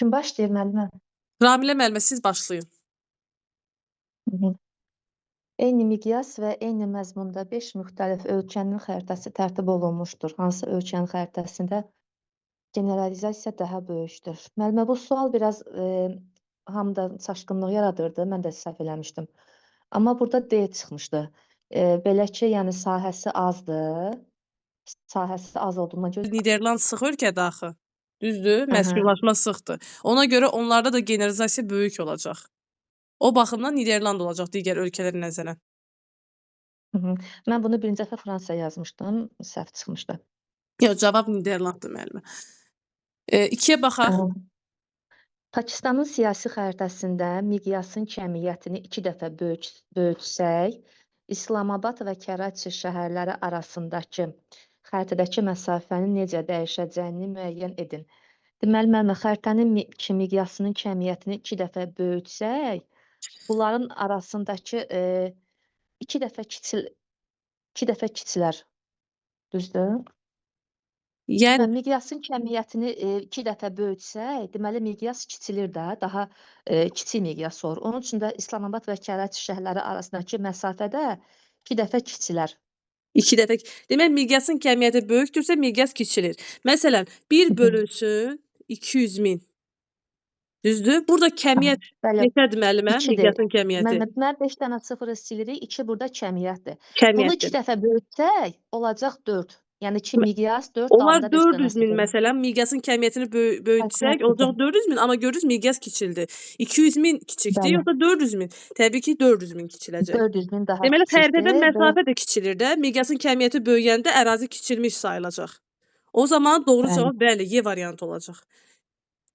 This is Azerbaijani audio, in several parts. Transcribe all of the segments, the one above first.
Kim başlayır müəllimə? Ramilə müəllimə siz başlayın. Hı hı. Eyni miqyas və eyni məzmunda 5 müxtəlif ölkənin xəritəsi tərtib olunmuşdur. Hansı ölkənin xəritəsində generalizasiya daha böyükdür? Müəllimə, bu sual biraz hamıda çaşqınlıq yaradırdı. Mən də səhv eləmişdim. Amma burada D çıxmışdı. Belə ki, yəni sahəsi azdır. Sahəsi az olduğuna görə. Niderland sıx ölkədir axı. Düzdür? Aha. Məskunlaşma sıxdır. Ona görə onlarda da generalizasiya böyük olacaq. O baxımdan Niderland olacaq digər ölkələrə nəzərən. Hı -hı. Mən bunu birinci dəfə Fransa yazmışdım. Səhv çıxmışdı. Yox, cavab Niderlanddır müəllimə. 2-yə baxaq. Pakistanın siyasi xəritəsində miqyasın kəmiyyətini 2 dəfə böyütsək, İslamabad və Kəraçi şəhərləri arasındakı xəritədəki məsafənin necə dəyişəcəyini müəyyən edin. Deməli, müəllimə, xəritənin miqyasının kəmiyyətini 2 dəfə böyütsək, bunların arasındakı 2 dəfə kiçilər. Düzdür? Yəni Miqyasın kəmiyyətini 2 dəfə böyütsək, deməli miqyas kiçilir də, daha kiçik miqyas olur. Onun üçün də İslamabad və Kəraçi şəhərləri arasındakı məsafə də 2 dəfə kiçilər. 2 dəfə. Demək miqyasın kəmiyyəti böyükdürsə miqyas kiçilir. Məsələn, 1 bölünsün 200.000. Düzdür? Burada kəmiyyət Bəli, neçədir müəllimə? 2-dir. Miqyasın kəmiyyəti. Deməli 5 dənə sıfırı silirik, 2 burada kəmiyyətdir. Bunu 2 Kəmiyyətdir. dəfə böyütsək, olacaq 4. Yəni ki, miqyas 4 Onlar dalında 5 dənə 400.000 sıfır. məsələn, miqyasın kəmiyyətini böyütsək, olacaq 400.000, amma görürüz miqyas kiçildi. 200.000 kiçikdir, Bəli. yoxsa 400.000? Təbii ki, 400.000 kiçiləcək. 400.000 daha Deməli, xəritədə kiçikdir və məsafə də kiçilir də. Miqyasın kəmiyyəti böyüyəndə ərazi kiçilmiş sayılacaq. O zaman doğru bəli. cavab bəli, Y variantı olacaq.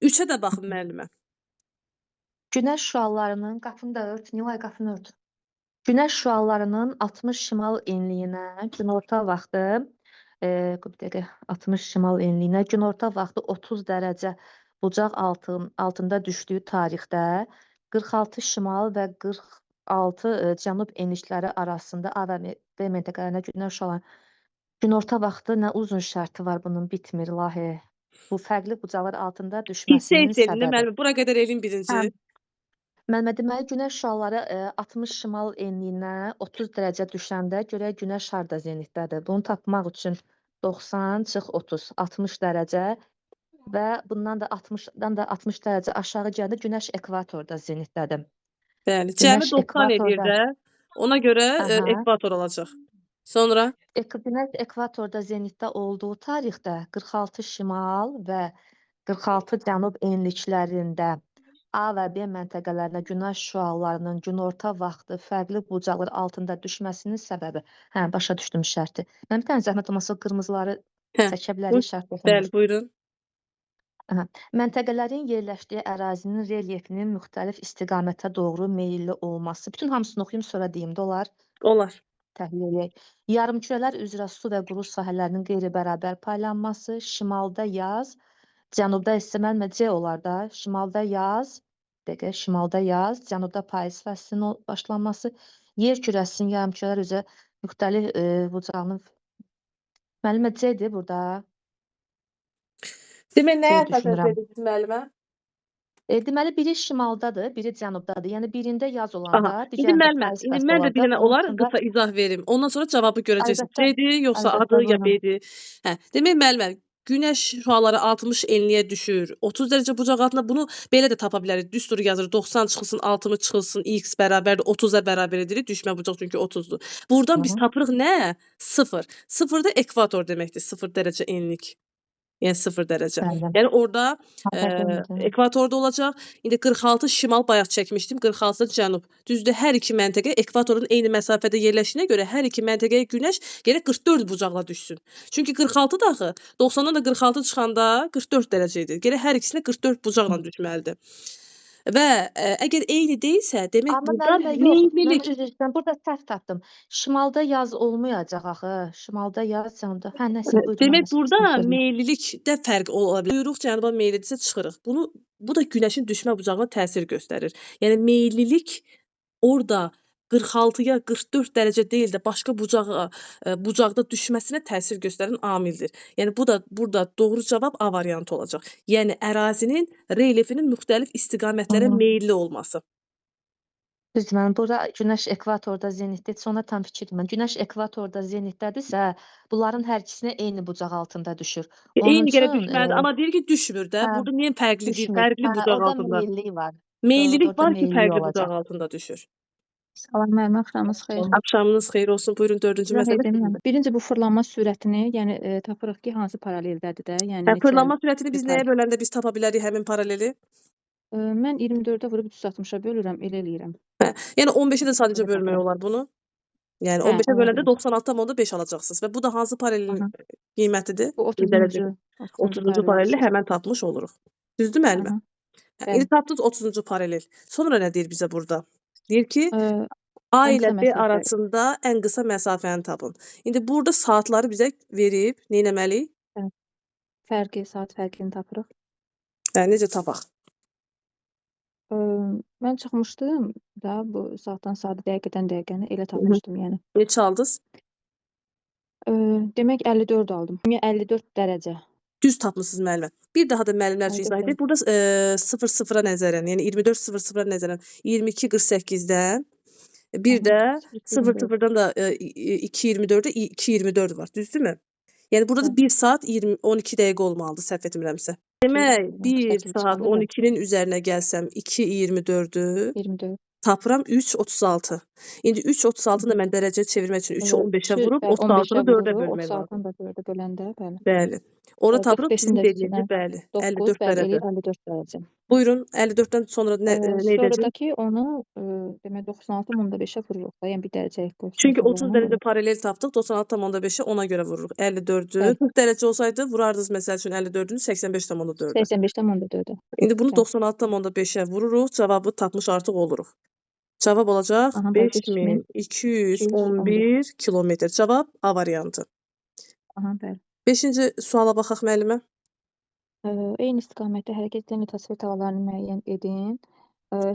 3-ə də baxın müəllimə. Günəş şüalarının qapını da ört, Nilay qapını ört. Günəş şüalarının 60 şimal enliyinə günorta vaxtı 60 şimal enliyinə günorta vaxtı 30 dərəcə bucaq altında düşdüyü tarixdə 46 şimal və 46 cənub enlikləri arasında A və B məntəqələrində günəş şüalarının günorta vaxtı nə uzun şərti var bunun, bitmir ilahi. Bu fərqli bucaqlar altında düşməsinin Hissəyə səbəbi. müəllimə, bura qədər elin birinci. Müəllimə, deməli günəş şüaları 60 şimal enliyinə 30 dərəcə düşəndə görək günəş harda zenitdədir. Bunu tapmaq üçün 90 çıx 30, 60 dərəcə və bundan da 60-dan da 60 dərəcə aşağı gəlir günəş ekvatorda zenitdədir. Bəli, Günəş cəmi 90 eləyir də. Ona görə ekvator olacaq. Sonra Günəş ekvatorda zenitdə olduğu tarixdə 46 şimal və 46 cənub enliklərində A və B məntəqələrində günəş şüalarının günorta vaxtı fərqli bucaqlar altında düşməsinin səbəbi. Hə, başa düşdüm şərti. Mən bir dənə zəhmət olmasa qırmızıları çəkə bilərik şərt olsun. Bəli, buyurun. Məntəqələrin yerləşdiyi ərazinin relyefinin müxtəlif istiqamətə doğru meyilli olması. Bütün hamısını oxuyum, sonra deyim də olar. Olar. Təhlil edək. Yarımkürələr üzrə su və quru sahələrinin qeyri-bərabər paylanması, şimalda yaz, cənubda isə məncə C olar da, şimalda yaz, cənubda payız fəslinin başlanması, yer kürəsinin yarımkürələr üzrə müxtəlif bucağının müəllimə C-dir burada. Demək, nəyə C əsasən düşünürəm. dediniz müəllimə? Deməli, biri şimaldadır, biri cənubdadır. Yəni, birində yaz olanda, İndi digərində müəllimə, payız indi fəsli mən də bir dənə olacaq. Onun olar üçün də qısa izah verim. Ondan sonra cavabı görəcəksiniz. əlbəttə, C-dir, yoxsa əlbəttə, A-dır, ya buyurun. B-dir. Hə, demək müəllimə, günəş şüaları 60 enliyə düşür. 30 dərəcə bucaq altında bunu belə də tapa bilərik. Düstur yazır. 90 çıxılsın, 60 çıxılsın, x bərabərdir 30-a bərabər edirik. Düşmə bucaq çünki 30-dur. Buradan biz tapırıq nə? 0. 0 da ekvator deməkdir. 0 dərəcə enlik. Yəni 0 dərəcə. Bəli. Yəni orada Aferin. ekvatorda olacaq. İndi 46 şimal bayaq çəkmişdim, 46 cənub. Düzdür, hər iki məntəqə ekvatorun eyni məsafədə yerləşdiyinə görə hər iki məntəqəyə günəş gərək 44 bucaqla düşsün. Çünki 46 da axı 90-dan da 46 çıxanda 44 dərəcə idi. Gərək hər ikisinə 44 bucaqla düşməlidir. Və əgər eyni deyilsə, demək Amma burada müəllimə, yox, mən meyillilik. üzr istəyirəm, burada səhv tapdım. Şimalda yaz olmayacaq axı. Şimalda yaz, cənubda. Hə, nəsə, buyurun. Demək burada meyillilikdə fərq ola bilər. Buyuruq cənuba meyillidirsə çıxırıq. Bu da günəşin düşmə bucağına təsir göstərir. Yəni meyillilik orada 46-ya 44 dərəcə deyil də başqa bucaqda düşməsinə təsir göstərən amildir. Yəni bu da burada doğru cavab A variantı olacaq. Yəni ərazinin relyefinin müxtəlif istiqamətlərə Hı. meylli olması. Düzdür, mənim burada günəş ekvatorda zenitdə, heç ona tam fikirdim mən. Günəş ekvatorda zenitdədirsə, bunların hər ikisinə eyni bucaq altında düşür. Onun Eyni gərək üçün düşməlidir, amma deyir ki, düşmür də. hə, Burada niyə fərqli deyil? düşmür. Fərqli Hə, bucaq orada altında. meyillik var. Meyillilik Orada var ki, meyillik fərqli olacaq. bucaq altında düşür. Salam, müəllim, axşamınız xeyir. Axşamınız xeyir olsun. Buyurun 4-cü İzah məsələ. edeyim. Birinci bu fırlanma sürətini, yəni tapırıq ki, hansı paraleldədir də, yəni Hə, neçə fırlanma sürətini biz nəyə yuxarı. böləndə biz tapa bilərik həmin paraleli? Mən 24-ə vurub 360-a bölürəm, elə eləyirəm. Hə, yəni 15-i də sadəcə Belə bölmək tapıram. olar bunu. Yəni Hə, 15-ə ola böləndə bilər. 96,5 alacaqsınız və bu da hansı paralelin Aha. qiymətidir? Bu Dərəcə 30-cu 30-cu paraleli həmən tapmış oluruq. Düzdür müəllimə? Aha. Hə, Bəli. indi tapdınız 30-cu paralel. Sonra nə deyir bizə burada? Deyir ki, A ən ilə qısa B məsafə. arasında ən qısa məsafəni tapın. İndi burada saatları bizə verib, nə etməliyik? Fərqi, saat fərqini tapırıq. Hə, necə tapaq? Mən çıxmışdım da bu saatdan saat, dəqiqədən dəqiqəni elə tapmışdım, yəni. Neçə aldınız? Demək 54 aldım. Yəni 54 dərəcə. Düz tapmısınız müəllimə. Bir daha da müəllimlər üçün 54 izah edək. Burada 0-0-a nəzərən, yəni 24-0-0-a nəzərən 22-48-dən bir də 0-0-dan da 2-24-ə 2-24 var. Düzdürmü? Yəni burada da 1 saat 12 dəqiqə olmalıdır, səhv etmirəmsə. Demək 1 saat 12-nin üzərinə gəlsəm 2-24-ü 24. tapıram 3-36. İndi 3-36-nı da mən dərəcəyə çevirmək üçün 3-ü 15-ə vurub 36-nı 4-ə bölmək lazım. 36-nı da 4-ə böləndə, bəli. Bəli. Orada tapırıq 45-in sizin də dediyiniz, üstünə bəli, 9, 54 bəli, dərəcə. 54 dərəcə. Buyurun, 54-dən sonra nə edəcəyik? Sonradakı onu demək 96,5-ə vururuq da, yəni bir dərəcəlik qoysun. Çünki 30 dərəcə paralel tapdıq, 96,5-ə ona görə vururuq. 54-ü, Bəli. 40 dərəcə olsaydı vurardınız məsəl üçün 54-ünü 85,4-ə. 85,4-ə. İndi bunu Bəli. 96,5-ə vururuq, cavabı tapmış artıq oluruq. Cavab olacaq Aha, bəli, 5211 kilometr. Cavab A variantı. Aha, bəli. 5-ci suala baxaq müəllimə. Eyni istiqamətdə hərəkət edən litosfer havalarını müəyyən edin.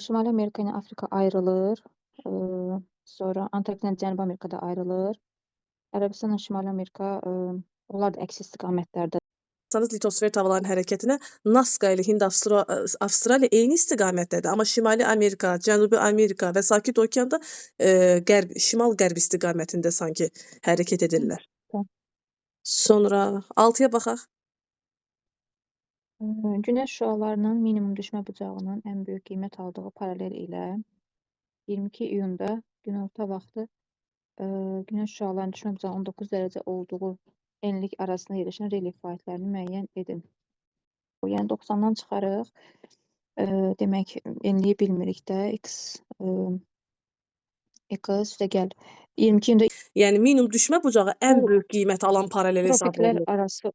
Şimali Amerika ilə Afrika ayrılır. Sonra Antarktida ilə Cənubi Amerikada ayrılır. Ərəbistanla Şimali Amerika onlar da əks istiqamətlərdə. Litosfer havalarının hərəkətinə Nazca ilə Hind-Avstraliya eyni istiqamətdədir. Amma Şimali Amerika, Cənubi Amerika və Sakit Okeanda şimal-qərb istiqamətində sanki hərəkət edirlər. Bəli. Sonra 6-ya baxaq. Günəş şüalarının minimum düşmə bucağının ən böyük qiymət aldığı paralel ilə 22 iyunda günorta vaxtı günəş şüalarının düşmə bucağı 19 dərəcə olduğu enlik arasında yerləşən relyef vahidlərini müəyyən edin. Yəni 90-dan çıxarıq. Demək, enliyi bilmirik də. X üstə gəl. 22 iyunda Yəni minimum düşmə bucağı ən böyük qiymət alan paralel hesab tropiklər olunur. arası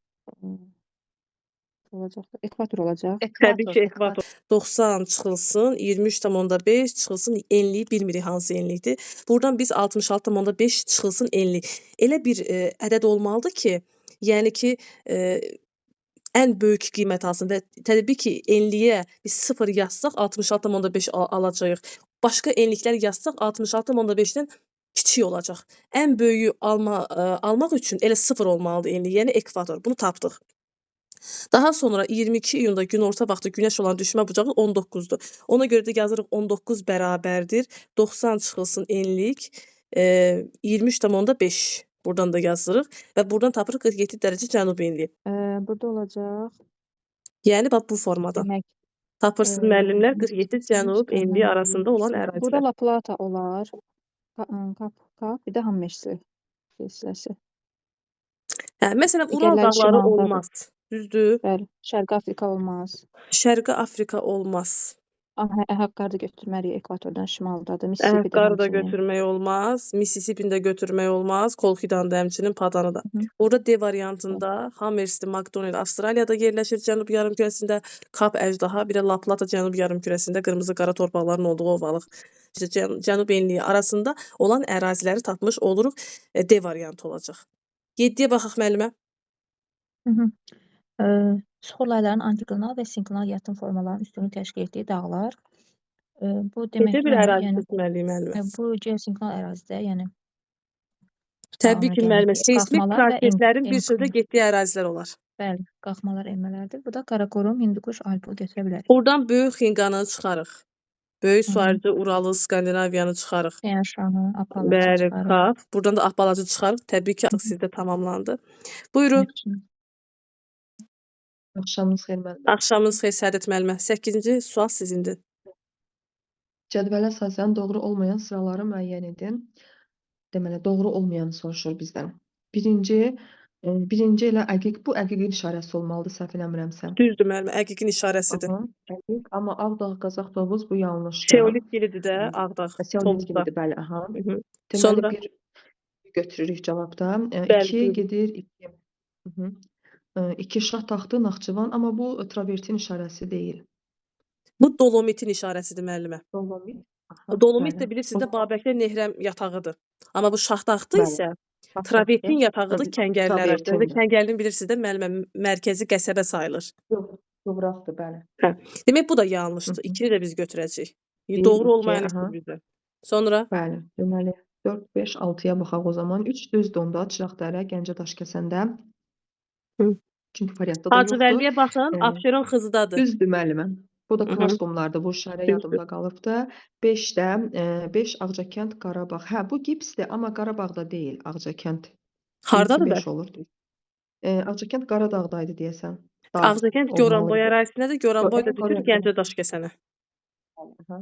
olacaq. Ekvator olacaq. Təbii ki, ekvator. 90 çıxılsın, 23,5 çıxılsın, enliyi bilmirik hansı enlikdir. Buradan biz 66,5 çıxılsın enlik. Elə bir ədəd olmalıdır ki, yəni ki, ən böyük qiymət alsın və təbii ki, enliyə biz 0 yazsaq 66,5 alacağıq. Başqa enliklər yazsaq 66,5-dən kiçik olacaq. Ən böyüyü almaq üçün elə 0 olmalıdır enlik, yəni ekvator. Bunu tapdıq. Daha sonra 22 iyunda günorta vaxtı günəş olan düşmə bucağı 19-dur. Ona görə də yazırıq 19 bərabərdir 90 çıxılsın enlik 23,5. Buradan da yazırıq və buradan tapırıq 47 dərəcə cənub enliyi. Burada olacaq. Yəni bax bu formada. Demək, Tapırsınız müəllimlər 47 cənub enliyi arasında olan ərazilər. burada La Plata olar. Kap, bir də Hammersli silsiləsi. Hə, məsələn Ural Digərləri dağları şimaldadır. olmaz. Düzdür? Bəli, Şərqi Afrika olmaz. Şərqi Afrika olmaz. Əhəqqarı da götürməliyik, ekvatordan şimaldadır. Mississippi də Əhəqqarı da həmçinin. götürmək olmaz. Mississippi-ni də götürmək olmaz. Kolxidan da həmçinin Padanı da. Hı. Burada D variantında Hammersli, Makdonel Avstraliyada yerləşir cənub yarımkürəsində, Kap əjdaha, bir də La Plata cənub yarımkürəsində qırmızı qara torpaqların olduğu ovalıq. Cənub enliyi arasında olan əraziləri tapmış oluruq. D variantı olacaq. 7-yə baxaq müəllimə. Suxur laylarının antiklonal və sinklinal yatın formalarının üstünlük təşkil etdiyi dağlar. Bu Necə demək ki, bir yəni ərazi yəni seçməliyik müəllimə? bu geosinkron ərazidə, yəni Təbii ağlına ki, gələn müəllimə, seysmik qalxmalar və proseslərin bir sözlə enişlər. getdiyi ərazilər olar. Bəli, qalxmalar, enmələrdir. Bu da Qaraqorum, Hindukuş, Alpı götürə bilərik. Oradan Böyük Xinqanı çıxarıq. Böyük Hı su -hı. ayrıcı Uralı, Skandinaviyanı çıxarıq. Tyan Şanı, Apalaçı Bəli, çıxarıq. Kaf. Buradan da Appalacı çıxarıq. Təbii ki, artıq sizdə tamamlandı. Buyurun. Yaxşı. Axşamınız xeyir müəllimə. Axşamınız xeyir Səadət müəllimə. 8-ci sual sizindir. Cədvələ əsasən doğru olmayan sıraları müəyyən edin. Deməli, doğru olmayanı soruşur bizdən. Birinci elə bu əqiqin işarəsi olmalıdır, səhv eləmirəmsə. Düzdür müəllimə, əqiqin işarəsidir. Aha, əqiq, amma Ağdağ, Qazax, Tovuz bu yanlışdır. Teolit dilidir də Ağdağ, Seolit Tovuzda. gilidir, bəli, aha. Hı -hı. Deməli, Sonra? bir götürürük cavabda. Bəli, 2 buyurun. gedir 2. 2 şah taxtı, Naxçıvan, amma bu travertin işarəsi deyil. Bu Dolomitin işarəsidir müəllimə. Dolomit. Aha, Dolomit də bəli. bilirsiniz də O- Babəkdə Nehrəm yatağıdır. Amma bu Şahdağdı Bəli. isə Şah Travertin taxtı, yatağıdır Kəngərli ərazidə. travertindir. Kəngərlini bilirsiniz də müəllimə, mərkəzi qəsəbə sayılır. Yox, Qıvraqdır, bəli. Hə. Demək bu da Hı yanlışdır. -hı. 2-ni də biz götürəcəyik. Bir, Doğru iki, olmayan aha. işdir bizdə. Sonra Bəli, deməli 4, 5, 6-ya baxaq o zaman. 3 düzdür onda Çıraqdərə, Gəncə, Daşkəsəndə. Hı. Çünki variantda da yoxdur. Hacıvəlliyə baxın, Ee, Abşeron Xızıdadır. Düzdür müəlliməm. Bu da Hı -hı. Klaskomlardır. Bu işarə Düzdür. yadımda qalıbdı. 5-də 5 Ağcakənd, Qarabağ. Hə, bu gipsdir, amma Qarabağda deyil Ağcakənd. Hardadır 5 bəs? olur. Ağcakənd Qaradağdaydı deyəsən. Dağ Ağzəkənd Goranboy olmalıydı. ərazisindədir. Goranboy da düşür Goranboy. Gəncə Daşkəsənə. Aha.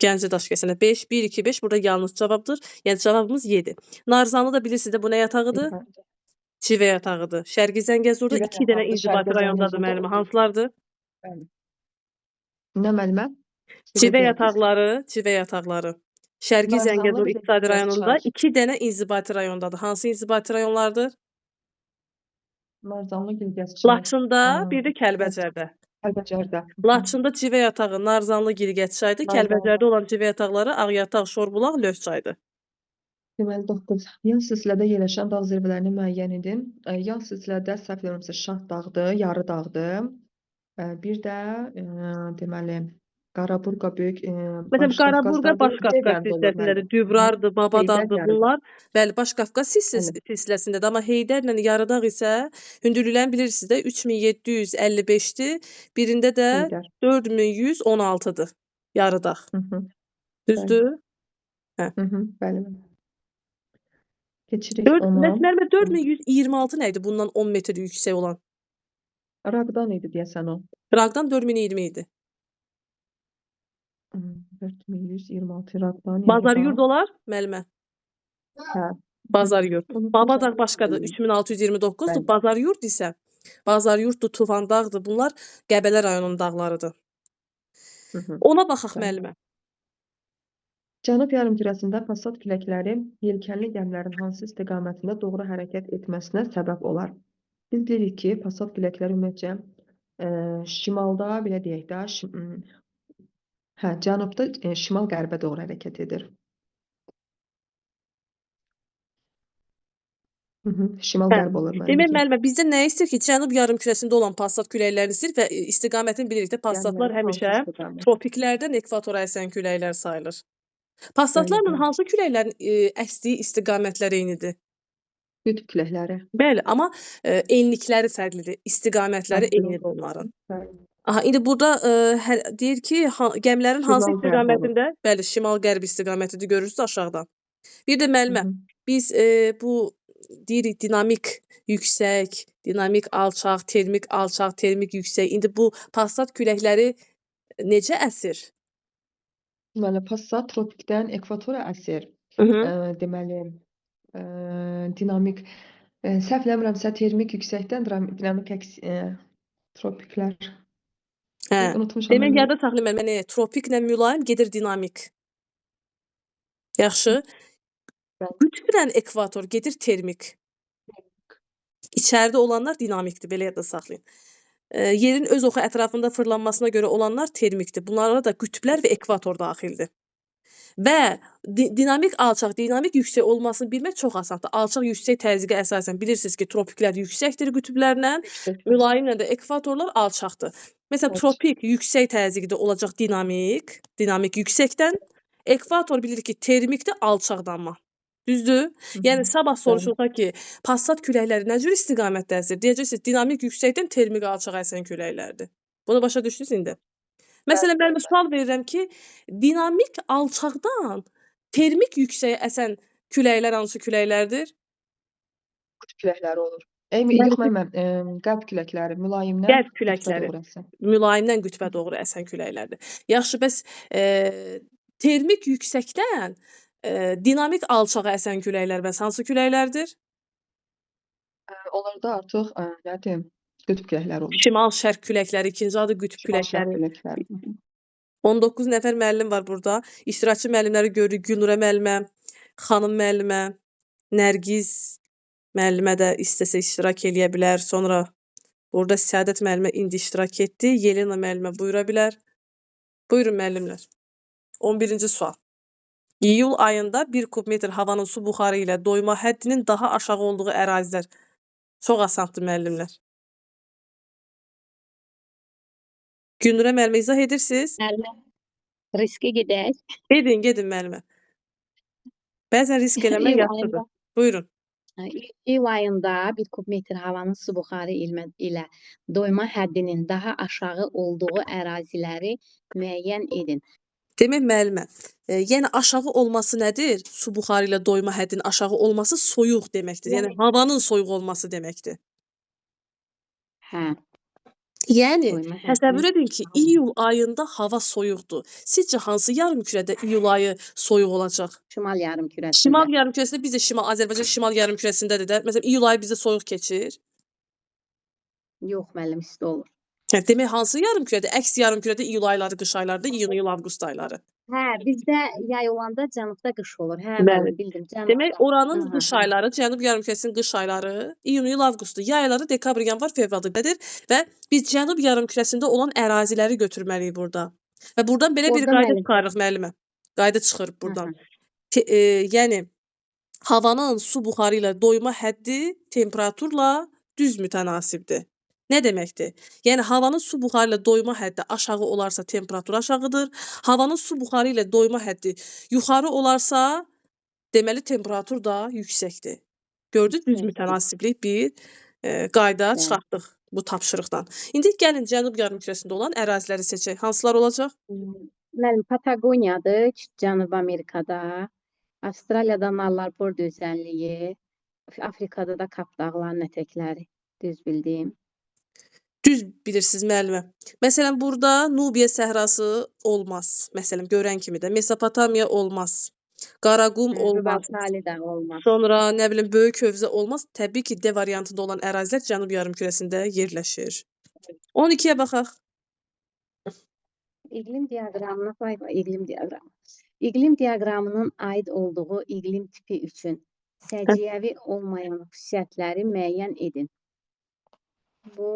Gəncə Daşkəsənə 5, 1, 2, 5 burada yanlış cavabdır. Yəni cavabımız 7. Narzanlı da bilirsiniz də bu nə yatağıdır? Civə yatağıdır. Şərqi Zəngəzurda Civə 2 dənə yatağıdır, inzibati Şərqi rayondadır Zəngəzurda müəllimə. o- Hansılardır? Bəli. Nə müəllimə? Civə deyərdiniz? yataqları, Civə yataqları. Şərqi Narzanlı Zəngəzur bir də iqtisadi Bilgəs rayonunda çay. 2 dənə inzibati rayondadır. Hansı inzibati rayonlardır? Narzanlı Bilgəs çay. Laçında, bir də Kəlbəcərdə. Kəlbəcərdə. Laçında Civə yatağı, Narzanlı, Girgəç çaydır. Narzanlı. Kəlbəcərdə olan Civə yataqları Ağyataq, Şorbulaq, Löv çaydır. Deməli 9. Yan silsilədə yerləşən dağ zirvələrini müəyyən edin. Yan silsilədə səhv eləmirəmsə Şah dağdır, Yarı dağdır. Bir də deməli Qaraburqa böyük Məsələn, Baş Qaraburqa Qafqazdadır. Baş Qafqaz Ceyvəndə olur silsiləsindədir. müəllim. Dübrardır, Babadağdır Heydər Yarıdağ. bunlar. Bəli, Baş Qafqaz Bəli. silsiləsindədir. Amma Heydərlə Yarıdağ isə hündürlüklərini bilirsiniz də 3755-dir. Birində də Heydər. 4116-dır Yarıdağ. Hı. Düzdür? Hə. Bəli. Keçirik 4 ona. məsələn 4126 nə idi bundan 10 metr yüksək olan? Raqdan idi deyəsən o. Raqdan 4020 idi. 4126 Raqdan. Bazar yurd olar müəllimə? Hə. Bazar yurd. Babadağ başqadır, Bəli. 3629-dur. Bazar yurd isə Bazar yurddur, Tufan dağdır. Bunlar Qəbələ rayonunun dağlarıdır. Ona baxaq Bəli. müəllimə. Cənub yarımkürəsində Passat küləkləri yelkənli gəmilərin hansı istiqamətində doğru hərəkət etməsinə səbəb olar? Biz bilirik ki, Passat küləkləri ümumiyyətcə şimalda, belə deyək də, cənubda şimal-qərbə doğru hərəkət edir. Şimal-qərb olur Demək məncə. müəllimə, bizdə nə istəyir ki, cənub yarımkürəsində olan Passat küləklərini istəyir və istiqamətini bilirik də, Passatlar Gəmilərin həmişə hansı istiqamət? tropiklərdən ekvatora əsən küləklər sayılır. Bəli, Passatlarla bəli. hansı küləklərin əsdiyi istiqamətlər eynidir? Qütb küləkləri. Bəli, amma enlikləri fərqlidir, istiqamətləri eynidir onların. Bəli. Aha, indi burada deyir ki, gəmilərin hansı Şimal-qərb istiqamətində? Bəli, şimal-qərb istiqamətidir, görürsüz aşağıdan. Bir də müəllimə, biz bu deyirik dinamik yüksək, dinamik alçaq, termik yüksək. İndi bu Passat küləkləri necə əsir? Deməli, Passat tropikdən ekvatora əsir. Deməli, dinamik, səhv eləmirəmsə termik yüksəkdən dinamik tropiklər. Hə. Unutmuşam. Demək yadda saxlayın müəllimə, tropiklə mülayim gedir dinamik. Yaxşı. Qütblə ekvator gedir termik. İçəridə olanlar dinamikdir, belə yadda saxlayın. Yerin öz oxu ətrafında fırlanmasına görə olanlar termikdir. Bunlara da qütblər və ekvator daxildir. Və dinamik alçaq, dinamik yüksək olmasını bilmək çox asandır. Alçaq yüksək təzyiqə əsasən bilirsiniz ki, tropiklər yüksəkdir qütblərlə, Yüksəkdir. mülayimlə də ekvatorlar alçaqdır. Məsələn, Evet. tropik yüksək təzyiqdə olacaq dinamik yüksəkdən, ekvator bilirik ki, termikdə alçaqdanma. Düzdür? Hı Yəni hı. sabah Bəli. soruşulsa ki, passat küləkləri nə cür istiqamətdə əsir? Deyəcəksiniz, dinamik yüksəkdən termik alçaq əsən küləklərdir. Bunu başa düşdünüz indi? Bəli, Məsələn, bəli, mən bəli. sual verirəm ki, dinamik alçaqdan termik yüksəyə əsən küləklər hansı küləklərdir? Qütb küləkləri olur. Deməli, Yox müəlliməm, qərb küləkləri mülayimdən qərb qütbə küləkləri doğru əsən. mülayimdən qütbə doğru əsən küləklərdir. Yaxşı, bəs termik yüksəkdən dinamik alçağa əsən küləklər bəs hansı küləklərdir? Onlarda artıq nə deyim, qütb küləkləri olur. Şimal-şərq küləkləri, ikinci adı qütb Şimal-şərq küləkləri. küləkləri. Hı hı. 19 nəfər müəllim var burada. İştirakçı müəllimləri görürük. Gülnurə müəllimə, xanım müəllimə, Nərgiz müəllimə də istəsə iştirak eləyə bilər. Sonra burada Səadət müəllimə indi iştirak etdi. Yelena müəllimə buyura bilər. Buyurun müəllimlər. 11-ci sual. İyul ayında 1 kubmetr havanın su buxarı ilə doyma həddinin daha aşağı olduğu ərazilər. Çox asandır müəllimlər. Gülnurə müəllimə izah edirsiniz? Müəllimə, riskə gedək. Gedin müəllimə. Bəzən risk eləmək İyul yaxşıdır. ayında, Buyurun. iyul ayında 1 kubmetr havanın su buxarı ilə doyma həddinin daha aşağı olduğu əraziləri müəyyən edin. Demək müəllimə, yəni aşağı olması nədir? Su buxarı ilə doyma həddinin aşağı olması soyuq deməkdir. Yəni havanın soyuq olması deməkdir. Hə, Yəni doyma təsəvvür həddinin edin ki, iyul ayında hava soyuqdur. Sizcə hansı yarımkürədə iyul ayı soyuq olacaq? şimal yarımkürəsində. Şimal yarımkürəsində biz də Azərbaycan şimal yarımkürəsindədir də. Məsələn, iyul ayı bizdə soyuq keçir. Yox, müəllim, isti olur. Hə, demək hansı yarımkürədə? Əks yarımkürədə iyul ayları, qış aylarında, iyun, avqust ayları. Hə, bizdə yay olanda cənubda qış olur. Hə, Bəli. müəllim, bildim. Demək Cənubda. oranın Aha, qış ayları, Cənub yarımkürəsinin qış ayları iyun, iyul, avqustdur. Yay ayları dekabr, yanvar, fevraldadır və biz Cənub yarımkürəsində olan əraziləri götürməliyik burada. Və burdan belə bir Orada qayda müəllim. çıxarırıq müəllimə. Qayda çıxırıq burdan. Aha. Yəni havanın su buxarı ilə doyma həddi temperaturla düz mütənasibdir. Nə deməkdir? Yəni havanın su buxarı ilə doyma həddi aşağı olarsa temperatur aşağıdır. Havanın su buxarı ilə doyma həddi yuxarı olarsa deməli temperatur da yüksəkdir. Gördünüz düz Yüksəkdir. mütənasiblik bir qayda Bəli. çıxartdıq bu tapşırıqdan. İndi gəlin Cənub yarımkürəsində olan əraziləri seçək. Hansılar olacaq? Müəllim, Patagoniyadır, Cənubi Amerikada. Avstraliyada Nallarbor düzənliyi. Afrikada da Kap dağlarının ətəkləri. Düz bildiyim. Düz bilirsiniz müəllimə. Məsələn, burada Nubiya səhrası olmaz. Məsələn, görən kimi də Mesopotamiya olmaz. Qaraqum olmaz. Rübəltali də olmaz. Sonra nə bilim Böyük Hövzə olmaz. Təbii ki, D variantında olan ərazilər Cənub yarımkürəsində yerləşir. 12-yə baxaq. İqlim diaqramına iqlim diaqramı. İqlim diaqramının aid olduğu iqlim tipi üçün səciyyəvi olmayan xüsusiyyətləri müəyyən edin. Bu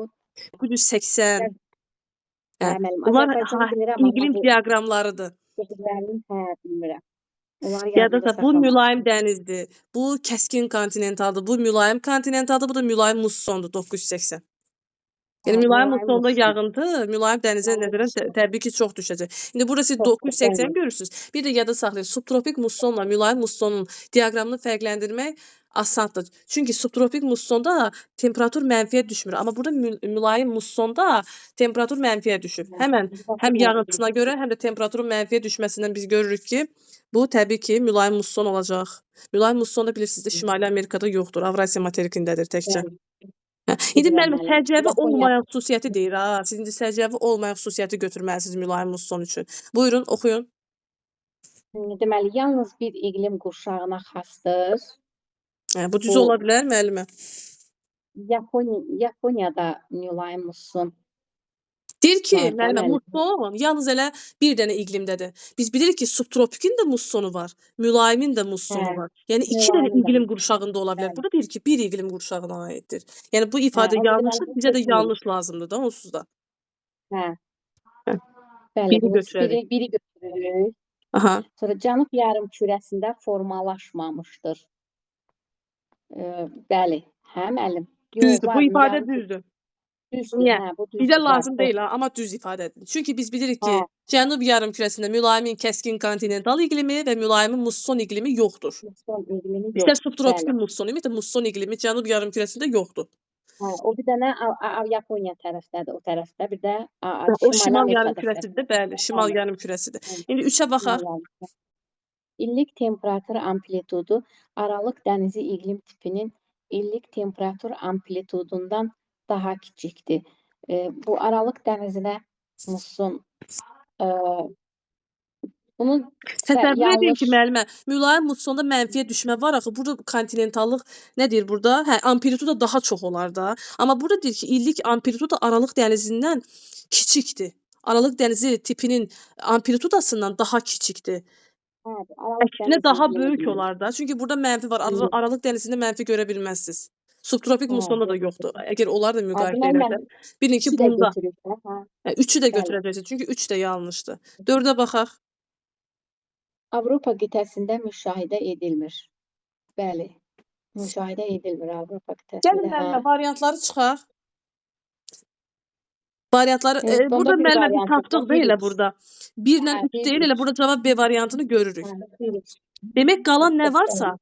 980. Hə. müəllim, Bunlar Azərbaycanı bilirəm, amma iqlim bu diaqramlarıdır. sözlərinin bilmirəm. Onları Yadda yadımda sax, bu saxlamaq mülayim istəyirəm. dənizdir. Bu kəskin kontinentaldır. Bu mülayim kontinentaldır. Bu da mülayim mussondur 980. Yəni Hə, mülayim mülayim mussonda musson. yağıntı, mülayim dənizə Mülayim nəzərən musson. təbii ki, çox düşəcək. İndi burası Çox, 980 bəli. görürsüz. Bir də yadda saxlayın, subtropik mussonla mülayim mussonun diaqramını fərqləndirmək asandır. Çünki subtropik mussonda temperatur mənfiyə düşmür, amma burada mülayim mussonda temperatur mənfiyə düşür. Həmən həm yağıntısına görə, həm də temperaturun mənfiyə düşməsindən biz görürük ki, bu təbii ki, mülayim musson olacaq. Mülayim musson da bilirsiniz də Şimali Amerikada yoxdur, Avrasiya materikindədir təkcə. Hə. İndi Bilirəm, müəllim müəllim. səciyyəvi Yaponiya. olmayan xüsusiyyəti deyir ha. Siz indi səciyyəvi olmayan xüsusiyyəti götürməlisiniz mülayim musson üçün. Buyurun, oxuyun. Deməli, yalnız bir iqlim qurşağına xasdır. Hə, bu düz Bu- ola bilər müəllimə. Yaponiyada mülayim musson. Deyir ki, Var da müəllimə, müəllim. musson yalnız elə bir dənə iqlimdədir. Biz bilirik ki, subtropikin də mussonu var, mülayimin də mussonu Hə, var. Yəni iki dənə mülayimin də iqlim var. qurşağında ola bilər. Bəli. Burada deyir ki, bir iqlim qurşağına aiddir. Yəni bu ifadə onda yanlışdır, deməli, bizə də seçməyin. yanlış lazımdır da onsuz da. Hə. Hə. Bəli, Biri bu götürərik. biri götürürük. Aha. Sonra Cənub yarımkürəsində formalaşmamışdır. Bəli, hə müəllim? Yox, Düzdür. Bu var ifadə yarımkür. düzdür. Düzdür, Niyə? hə, bu Bizə düzdür, var. lazım deyil ha, amma düz ifadədir. Çünki biz bilirik ki, Hə, Cənub yarımkürəsində mülayim kəskin kontinental iqlimi və mülayim musson iqlimi yoxdur. musson iqlimi İstər yox. subtropik Bəli. musson iqlimi, musson iqlimi Cənub yarımkürəsində yoxdur. Hə, o bir dənə Yaponiya tərəfdədir, o tərəfdə, bir də O Şimali şimal Amerikada yarımkürəsidir, bəli, şimal Bəli. yarımkürəsidir. Hə, İndi 3-ə baxaq. Şimal yarımkürəsi. İllik temperatur amplitudu Aralıq dənizi iqlim tipinin illik temperatur amplitudundan daha kiçikdir. Bu Aralıq dənizinə musson bunun Təsəvvür edin ki, yanlış müəllimə, mülayim mussonda mənfiyə düşmə var axı. Burada kontinentallıq nə deyir burada? Hə, amplituda daha çox olar da. Amma burada deyir ki, illik amplituda Aralıq dənizindən kiçikdir. Aralıq dənizi tipinin amplitudasından daha kiçikdir. hə, Aralıq Əksinə dənizi daha iqlimi böyük deyilir. olar da. Çünki burada mənfi var. Hı. Aralıq dənizində mənfi görə bilməzsiniz. Subtropik Hə, mussonda da yoxdur. yoxdur. Əgər onlar da müqayisə Deməli mən eləsək, bilin ki, üçü də bunda götürürük də, hə. 3-ü də Bəli. götürəcəksiniz. Çünki 3 də yanlışdır. 4-ə baxaq. Avropa qitəsində müşahidə edilmir. Bəli. Müşahidə edilmir Avropa Gəlin qitəsində, hə. müəllimə, variantları çıxaq. Variantları Onda burada bir müəllimə biz variantı tapdıq da da elə 1-3. burada. 1 ilə Hə, 3 deyil, elə 1-3. burada cavab B variantını görürük. Hə, 1-3. Demək qalan nə Çox varsa,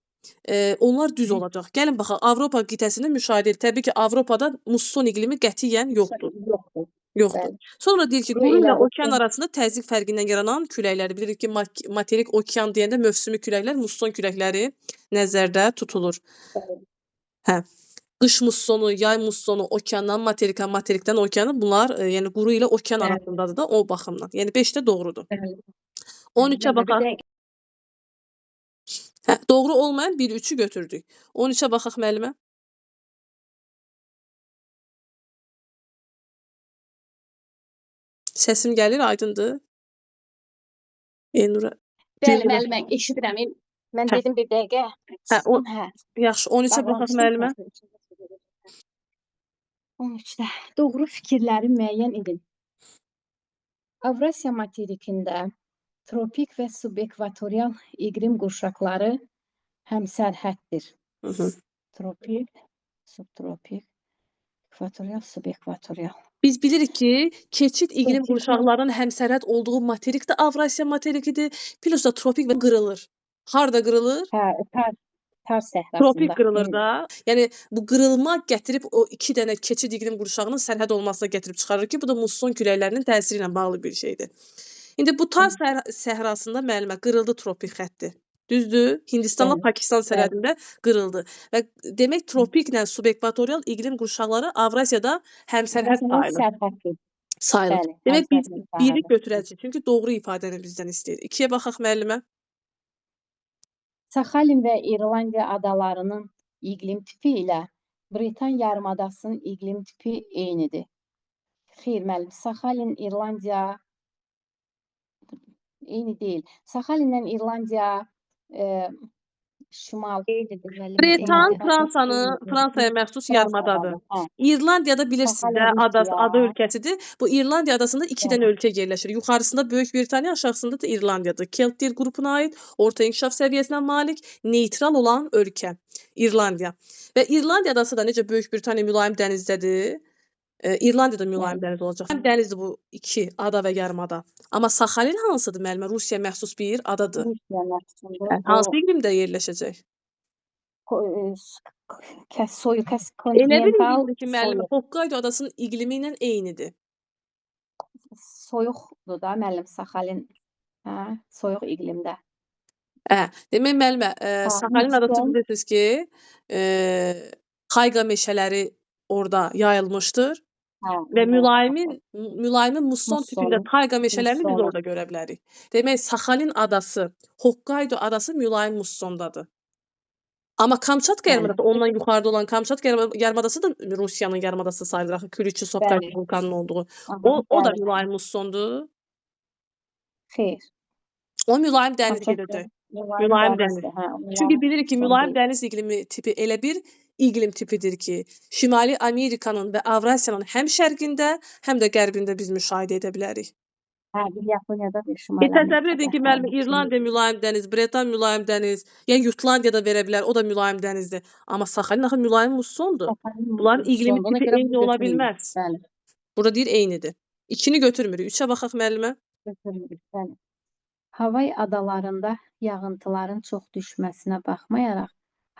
onlar düz Hı. olacaq. Gəlin baxaq, Avropa qitəsində müşahidə edilir. Təbii ki, Avropada musson iqlimi qətiyyən yoxdur. Yoxdur. Yoxdur. Bəli. Sonra deyir ki, Bu quru ilə elə okean arasında təzyiq fərqindən yaranan küləkləri bilirik ki, materik okean deyəndə mövsümi küləklər, musson küləkləri nəzərdə tutulur. Bəli. Hə. Qış mussonu, yay mussonu, okeandan materikə, materikdən okeana bunlar, yəni quru ilə okean Bəli. arasındadır da o baxımdan. Yəni 5 də doğrudur. Bəli. 13-ə Bir baxaq. dəqiqə. Hə, doğru olmayan 1-3-ü götürdük. 13-ə baxaq müəllimə. Səsim gəlir, aydındır? Elnura. Bəli, müəllimə, eşidirəm. Mən Hə. dedim bir dəqiqə. Hə, o Çıxdım, hə. yaxşı, 13-ə baxaq müəllimə. 13-də. Doğru fikirləri müəyyən edin. Avrasiya materikində tropik və subekvatorial iqlim qurşaqları həmsərhəddir. Tropik, subtropik, ekvatorial, subekvatorial. Biz bilirik ki, keçid iqlim Tropik qurşaqlarının həmsərhəd olduğu materik də Avrasiya materikidir. Plus da tropik və qırılır. Harda qırılır? Hə, tar səhrasında. Tropik qırılır da. Yəni bu qırılma gətirib o 2 dənə keçid iqlim qurşağının sərhəd olmasına gətirib çıxarır ki, bu da musson küləklərinin təsiri ilə bağlı bir şeydir. İndi bu tar səhrasında müəllimə qırıldı tropik xətti. Düzdür? Hindistanla Bəli, Pakistan sərhədində qırıldı. Və demək tropiklə subekvatorial iqlim qurşaqları Avrasiyada həmsərhəd sayılır. Sayılır. Bəli, Demək biz həmsərhəd biri sayılır. götürəcəyik. Çünki doğru ifadəni bizdən istəyir. 2-yə baxaq müəllimə. Saxalin və İrlandiya adalarının iqlim tipi ilə Britan yarımadasının iqlim tipi eynidir. Xeyr, müəllim, Saxalin, İrlandiya eyni deyil. Saxalinlə İrlandiya şimal eynidir, müəllim. Britan Fransaya məxsus yarımadadır. İrlandiyada bilirsiniz də ada ölkəsidir. Bu İrlandiya adasında 2 dənə ölkə yerləşir. Yuxarısında Böyük Britaniya, aşağısında da İrlandiyadır. Kelt dil qrupuna aid, orta inkişaf səviyyəsinə malik, neytral olan ölkə İrlandiya. Və İrlandiya adası da necə Böyük Britaniya mülayim dənizdədir. İrlandiyada mülayim dəniz olacaq. Həm dənizdir bu 2 ada və yarımada. Amma Saxalin hansıdır müəllimə? Rusiyaya məxsus bir adadır. Rusiya məxsusunda. Hansı iqlimdə yerləşəcək? Soyuq, Elə bir kontinental iqlimdir ki, müəllimə, Hokkaido adasının iqlimi ilə eynidir. Soyuqdur da müəllim Saxalin. Hə, soyuq iqlimdə. Demək müəllimə, Saxalin adası bilirsiniz ki, tayqa meşələri orada yayılmışdır. Və mülayimin musson tipində tayqa meşələrini biz orada görə bilərik. Demək, Saxalin adası, Hokkaido adası mülayim mussondadır. Amma Kamçatka yarımadası, ondan yuxarıda olan Kamçatka yarımadası da Rusiyanın yarımadası sayılır. Axı Külüçü-Sovqat vulkanının olduğu. O da mülayim mussondur. Xeyr. O mülayim dəniz gedəcək. Mülayim dəniz. Çünki bilirik ki, mülayim dəniz iqlimi tipi elə bir iqlim tipidir ki, Şimali Amerikanın və Avrasiyanın həm şərqində, həm də qərbində biz müşahidə edə bilərik. Hə, bir Yaponiyada, bir Şimali Təsəvvür edin Amerikada. ki, Hə, müəllim bu kimi. İrlandiya mülayim dəniz, Bretan mülayim dəniz, yəni Yurtlandiya da verə bilər, o da mülayim dənizdir. Amma Saxalin axı mülayim mussondur. Səfərin Bunların iqlimi mussondur. Ona tipi görə eyni bunu ola götürmürük. bilməz. Bəli, Burada deyir eynidir. 2-ni götürmürük. 3-ə baxaq müəllimə. götürmürük. Bəli. Havay adalarında yağıntıların çox düşməsinə baxmayaraq,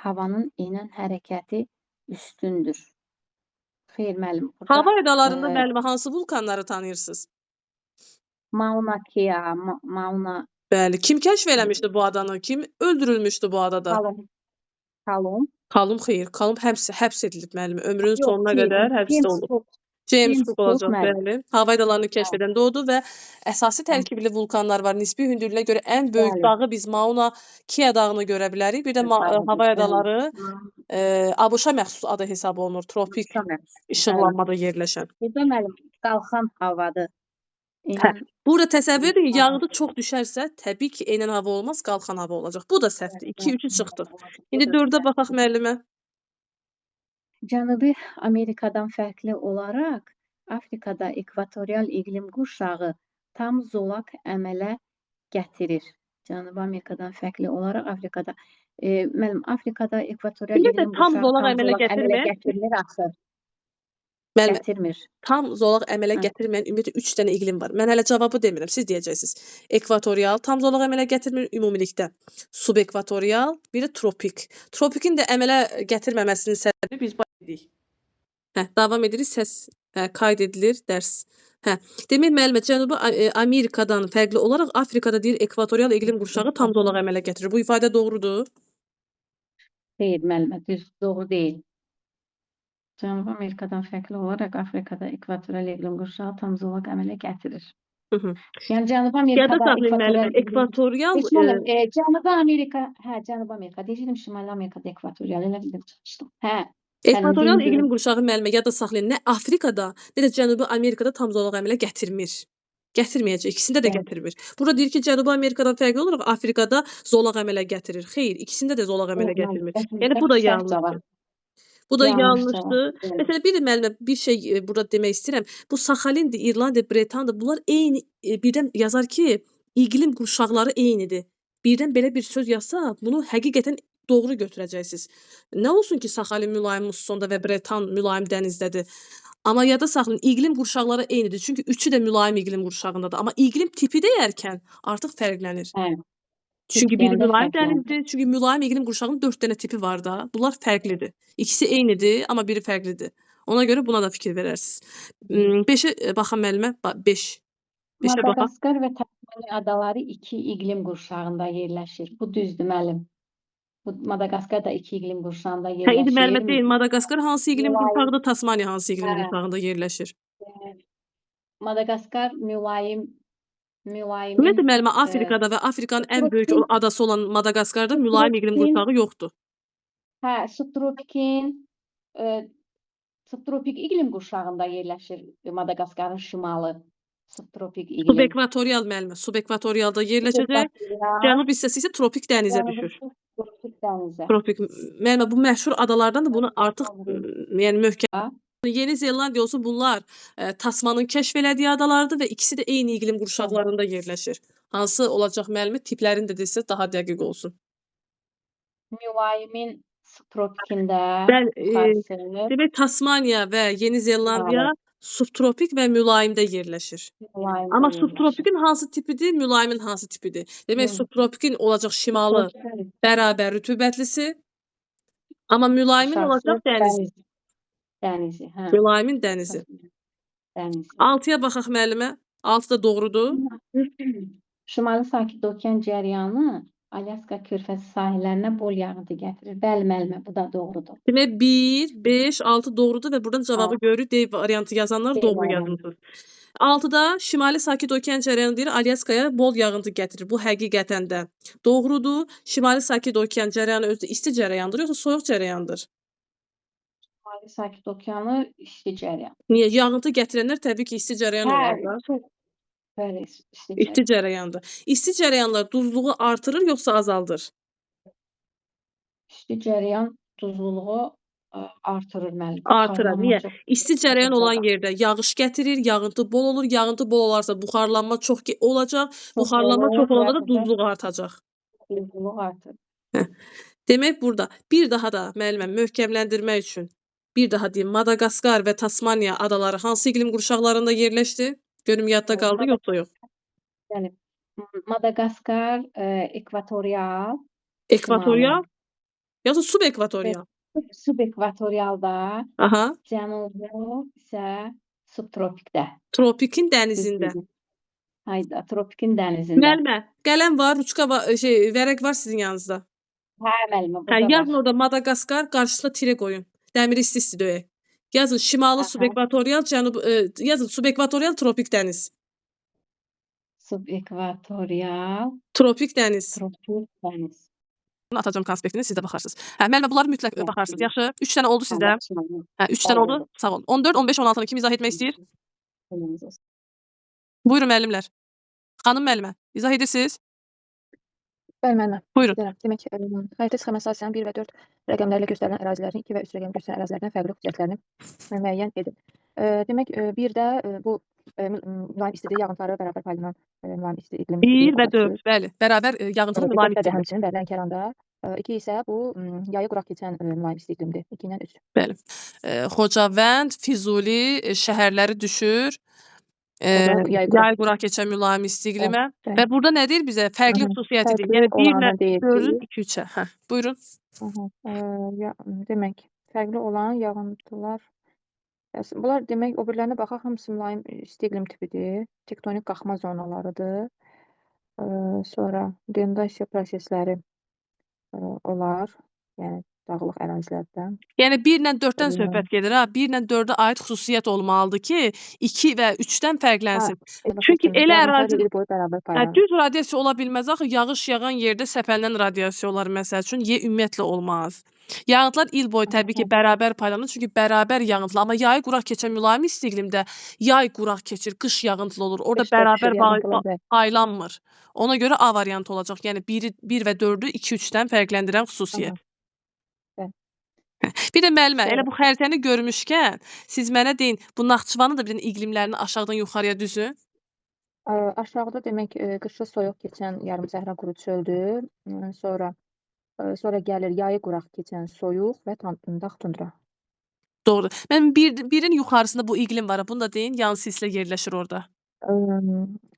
havanın enən hərəkəti üstündür. Xeyr, müəllim, burada Hava adalarında e, müəllimə hansı vulkanları tanıyırsınız? Mauna Kea, Mauna Bəli. Kim kəşf eləmişdi bu adanı? Kim öldürülmüşdü bu adada? Kalum. Kalum. Kalum xeyr. Kalum həbs edilib müəllimə. Ömrünün Yox, sonuna şey, qədər həbsdə James olub. Cook. James James Cook Cook olacaq, müəllim. bəli. Hava adalarını kəşf Hə, edən də odur və əsasi tərkibli vulkanlar var. Nisbi hündürlüyə görə ən böyük bəli. dağı biz Mauna Kea dağını görə bilərik. Bir də hava adaları ABŞ-a məxsus ada hesab olunur. Tropik işıqlanmada yerləşən. Burada müəllim qalxan havadır. Hə. Enən Burada təsəvvür edin, hava. yağıntı çox düşərsə, təbii ki, enən hava olmaz, qalxan hava olacaq. Bu da səhvdir. 2-3-ü çıxdıq. İndi 4-ə baxaq müəllimə. Cənubi Amerikadan fərqli olaraq Afrikada ekvatorial iqlim qurşağı tam zolaq əmələ gətirir. Cənubi Amerikadan fərqli olaraq Afrikada müəllim, Afrikada ekvatorial Ümumiyyətlə iqlim tam qurşağı zolaq tam əmələ zolaq əmələ gətirmir. gətirilir axı. Müəllimə, Gətirmir. tam zolaq əmələ Hə. gətirməyən ümumiyyətlə 3 dənə iqlim var. Mən hələ cavabı demirəm, siz deyəcəksiniz. Ekvatorial tam zolaq əmələ gətirmir ümumilikdə. Subekvatorial, bir də tropik. Tropikin də əmələ gətirməməsinin səbəbi biz dedik. Hə, davam edirik. Səs qayd edilir, dərs. Hə. Demək müəllimə Cənubi Amerikadan fərqli olaraq Afrikada deyir ekvatorial iqlim qurşağı tam zolaq əmələ gətirir. Bu ifadə doğrudur. Deyil müəllimə, düz doğru deyil. Cənubi Amerikadan fərqli olaraq Afrikada ekvatorial iqlim qurşağı tam zolaq əmələ gətirir. Hı -hı. Yəni Cənubi Yada Amerikada saxlayın müəllimə. ekvatorial iqlim Ekvatorial Cənubi Amerika, hə, Cənubi Amerika. Deyirdim Şimali Amerikada ekvatorial elə bildim çıxmışdım. Hə. Ekvatorial Mənim iqlim qurşağı müəllimə yada saxlayın. Nə Afrikada, nə də Cənubi Amerikada tam zolaq əmələ gətirmir. Gətirməyəcək. İkisində də Bəli. gətirmir. Burada deyir ki, Cənubi Amerikadan fərqli olaraq Afrikada zolaq əmələ gətirir. Xeyr, ikisində də zolaq əmələ gətirmir. Yəni bu da yanlışdır. Bu da yanlışdır. Məsələn, bir də müəllimə bir şey burada demək istəyirəm. Bu Saxalindir, İrlandiya, Bretandır. Bunlar eyni birdən yazar ki, iqlim qurşaqları eynidir. Birdən belə bir söz yazsa, bunu həqiqətən doğru götürəcəksiniz. Nə olsun ki, Saxalin mülayim mussonda və Bretan mülayim dənizdədir. Amma yada saxlayın, iqlim qurşaqları eynidir. Çünki üçü də mülayim iqlim qurşağındadır. Amma iqlim tipi deyərkən artıq fərqlənir. Hə. Çünki biri deyəndə mülayim fərqlənir. dənizdir. Çünki mülayim iqlim qurşağının 4 dənə tipi var da. Bunlar fərqlidir. İkisi eynidir, amma biri fərqlidir. Ona görə buna da fikir verərsiniz. 5-ə baxaq müəllimə. 5. 5-ə baxaq. Madagaskar və Tasmaniya adaları iki iqlim qurşağında yerləşir. Bu düzdür müəllim. Bu Madagaskar da iki iqlim qurşağında Hə, indi yerləşir. müəllimə deyin, Madagaskar hansı iqlim Mülayim. qurşağıdır, Tasmaniya hansı iqlim Hə. qurşağında yerləşir? Madagaskar mülayimin Ümumiyyətlə müəllimə Afrikada və Afrikanın ən böyük adası olan Madagaskarda mülayim iqlim qurşağı yoxdur. hə, subtropik iqlim qurşağında yerləşir Madagaskarın şimalı. Subtropik iqlim. Subekvatorial müəllimə, subekvatorialda yerləşəcək. Cənub hissəsi isə tropik dənizə düşür. Tropik dənizə. Tropik. Müəllimə bu məşhur adalardan da bunu artıq yəni möhkəm. Yeni Zelandiya olsun bunlar Tasmanın kəşf elədiyi adalardır və ikisi də eyni iqlim qurşaqlarında yerləşir. Hansı olacaq müəllimə? Tiplərini də desəz daha dəqiq olsun. Mülayimin subtropikində demək Tasmaniya və Yeni Zelandiya subtropik və mülayimdə yerləşir. Amma subtropikin hansı tipidir, mülayimin hansı tipidir? Demək subtropikin olacaq şimalı bərabər rütubətlisi, amma mülayimin olacaq dənizi. Dənizi, hə. Mülayimin dənizi. Dənizi. 6-ya baxaq müəllimə. 6 da doğrudur. Şimali Sakit Okean cəryanı Alyaska körfəzi sahillərinə bol yağıntı gətirir. Bəli, müəllimə, bu da doğrudur. Demək 1, 5, 6 doğrudur və buradan cavabı görürük. D variantı yazanlar D doğru variantı. yazmısınız. 6-da Şimali Sakit Okean cəryanı deyir, Alyaskaya bol yağıntı gətirir. Bu həqiqətən də doğrudur. Şimali Sakit Okean cəryanı özü isti cəryandır, yoxsa soyuq cəryandır? Şimali Sakit Okeanı isti cəryan. Niyə? Yağıntı gətirənlər təbii ki, isti cəryan olar da. Bəli, İsti cərəyandır. İsti cərəyanlar duzluğu artırır yoxsa azaldır? İsti cəryan duzluluğu Artırır müəllim. Artırar. Buxarlanma Niyə? çox İsti cərəyan olan olacaq. yerdə yağış gətirir, yağıntı bol olur. Yağıntı bol olarsa buxarlanma çox olacaq. Çox Buxarlanma olur çox və olanda da burada duzluq artacaq. duzluluq artır. Hə. Demək burada bir daha da müəlliməm möhkəmləndirmək üçün bir daha deyim, Madaqaskar və Tasmaniya adaları hansı iqlim qurşaqlarında yerləşdi? Görüm yadda qaldı yoxsa yox? Yəni Madaqaskar ekvatorial, Ekvatorial yoxsa subekvatorial? subekvatorialda, Aha. cənubu isə subtropikdə. Tropikin dənizində. Hayda, tropikin dənizində. Müəllimə, qələm var, ruçka var, vərəq var sizin yanınızda. Hə, müəllimə, Hə, burada yazın var. orada Madaqaskar, qarşısına tire qoyun. Dəmir isti döyək. Yazın şimali Aha. subekvatorial, cənub yazın subekvatorial tropik dəniz. Subekvatorial, Tropik dəniz. tropik dəniz. Bunu atacağım konspektini, siz də baxarsınız. Hə, müəllimə bunları mütləq Yaxşı. baxarsınız. Yaxşı. 3 dənə oldu sizdə. Tamam. Hə, 3 dənə oldu. Oldu. Sağ olun. 14, 15, 16-nı kim izah etmək istəyir? Olmaz olsun. Buyurun müəllimlər. Xanım müəllimə, izah edirsiniz? Bəli, müəllimə. Buyurun. Deyirəm. Demək, xəritə sxeması Asiyanın 1 və 4 rəqəmlərlə göstərilən ərazilərin 2 və 3 rəqəmli göstərilən ərazilərdən fərqli xüsusiyyətlərini müəyyən edin. Demək, bir də bu mülayim istilik yağıntıları bərabər paylanan mülayim isti iqlim 1 və olaraq düşür. 4, bəli. Bərabər yağıntılı mülayim Mülayim istilik. həmçinin bəli Lənkəranda. 2 isə bu yayı quraq keçən mülayim isti iqlimdir. 2 ilə 3. Bəli. Xocavənd, Füzuli şəhərləri düşür. Yay quraq keçən mülayim isti iqlimə. Bəli. Və burada nə deyir bizə? Fərqli xüsusiyyəti deyir. Yəni 1 ilə 4-ün 2-3-ə. Hə, buyurun. Demək, fərqli olan yağıntılar bunlar demək o birilərinə baxaq hamısı mülayim isti iqlim tipidir. Tektonik qalxma zonalarıdır. Sonra denudasiya prosesləri olar. Yəni dağlıq ərazilərdən. Yəni 1 ilə 4-dən söhbət gedir ha. 1 ilə 4-ə aid xüsusiyyət olmalıdır ki, 2 və 3-dən fərqlənsin. Çünki elə ərazi il boyu bərabər Hə, paylanır. düz radiasiya ola bilməz axı. Yağış yağan yerdə səpələnən radiasiya olar məsəl üçün. Ümumiyyətlə olmaz. Yağıntılar il boyu təbii ki, bərabər paylanır. Çünki bərabər yağıntılı. Amma yayı quraq keçən mülayim isti iqlimdə yay quraq keçir, qış yağıntılı olur. Orada Qışda bərabər düşür yağıntılar və paylanmır. Ona görə A variantı olacaq. Yəni 1 və 4-ü 2-3-dən fərqləndirən xüsusiyyət. Bir də müəllimə, elə bu xəritəni görmüşkən, siz mənə deyin, bu Naxçıvanın da bir dənə iqlimlərini aşağıdan yuxarıya düzün. Aşağıda demək qışı soyuq keçən yarım səhra quru çöldür. Sonra gəlir yayı quraq keçən soyuq və dağ tundra. Doğru. Mən birin yuxarısında bu iqlim var. Bunu da deyin, yanı sislə yerləşir orada.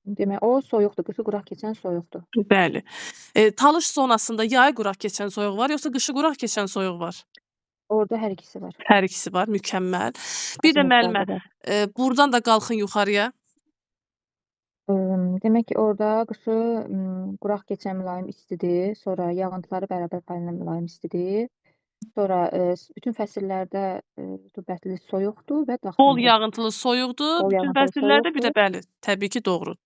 Demək o soyuqdur, qışı quraq keçən soyuqdur. Bəli. Talış zonasında yayı quraq keçən soyuq var, yoxsa qışı quraq keçən soyuq var? Orada hər ikisi var. Hər ikisi var, mükəmməl. Bir də müəllimə, buradan da qalxın yuxarıya. Demək ki, orada qışı quraq keçən mülayim istidir, sonra yağıntıları bərabər paylanan mülayim istidir. Sonra bütün fəsillərdə rütubətli soyuqdur və dağ tundra. Bol yağıntılı soyuqdur, Bol bütün yağıntılı fəsillərdə bir də soyuqdur. bəli, təbii ki, doğru.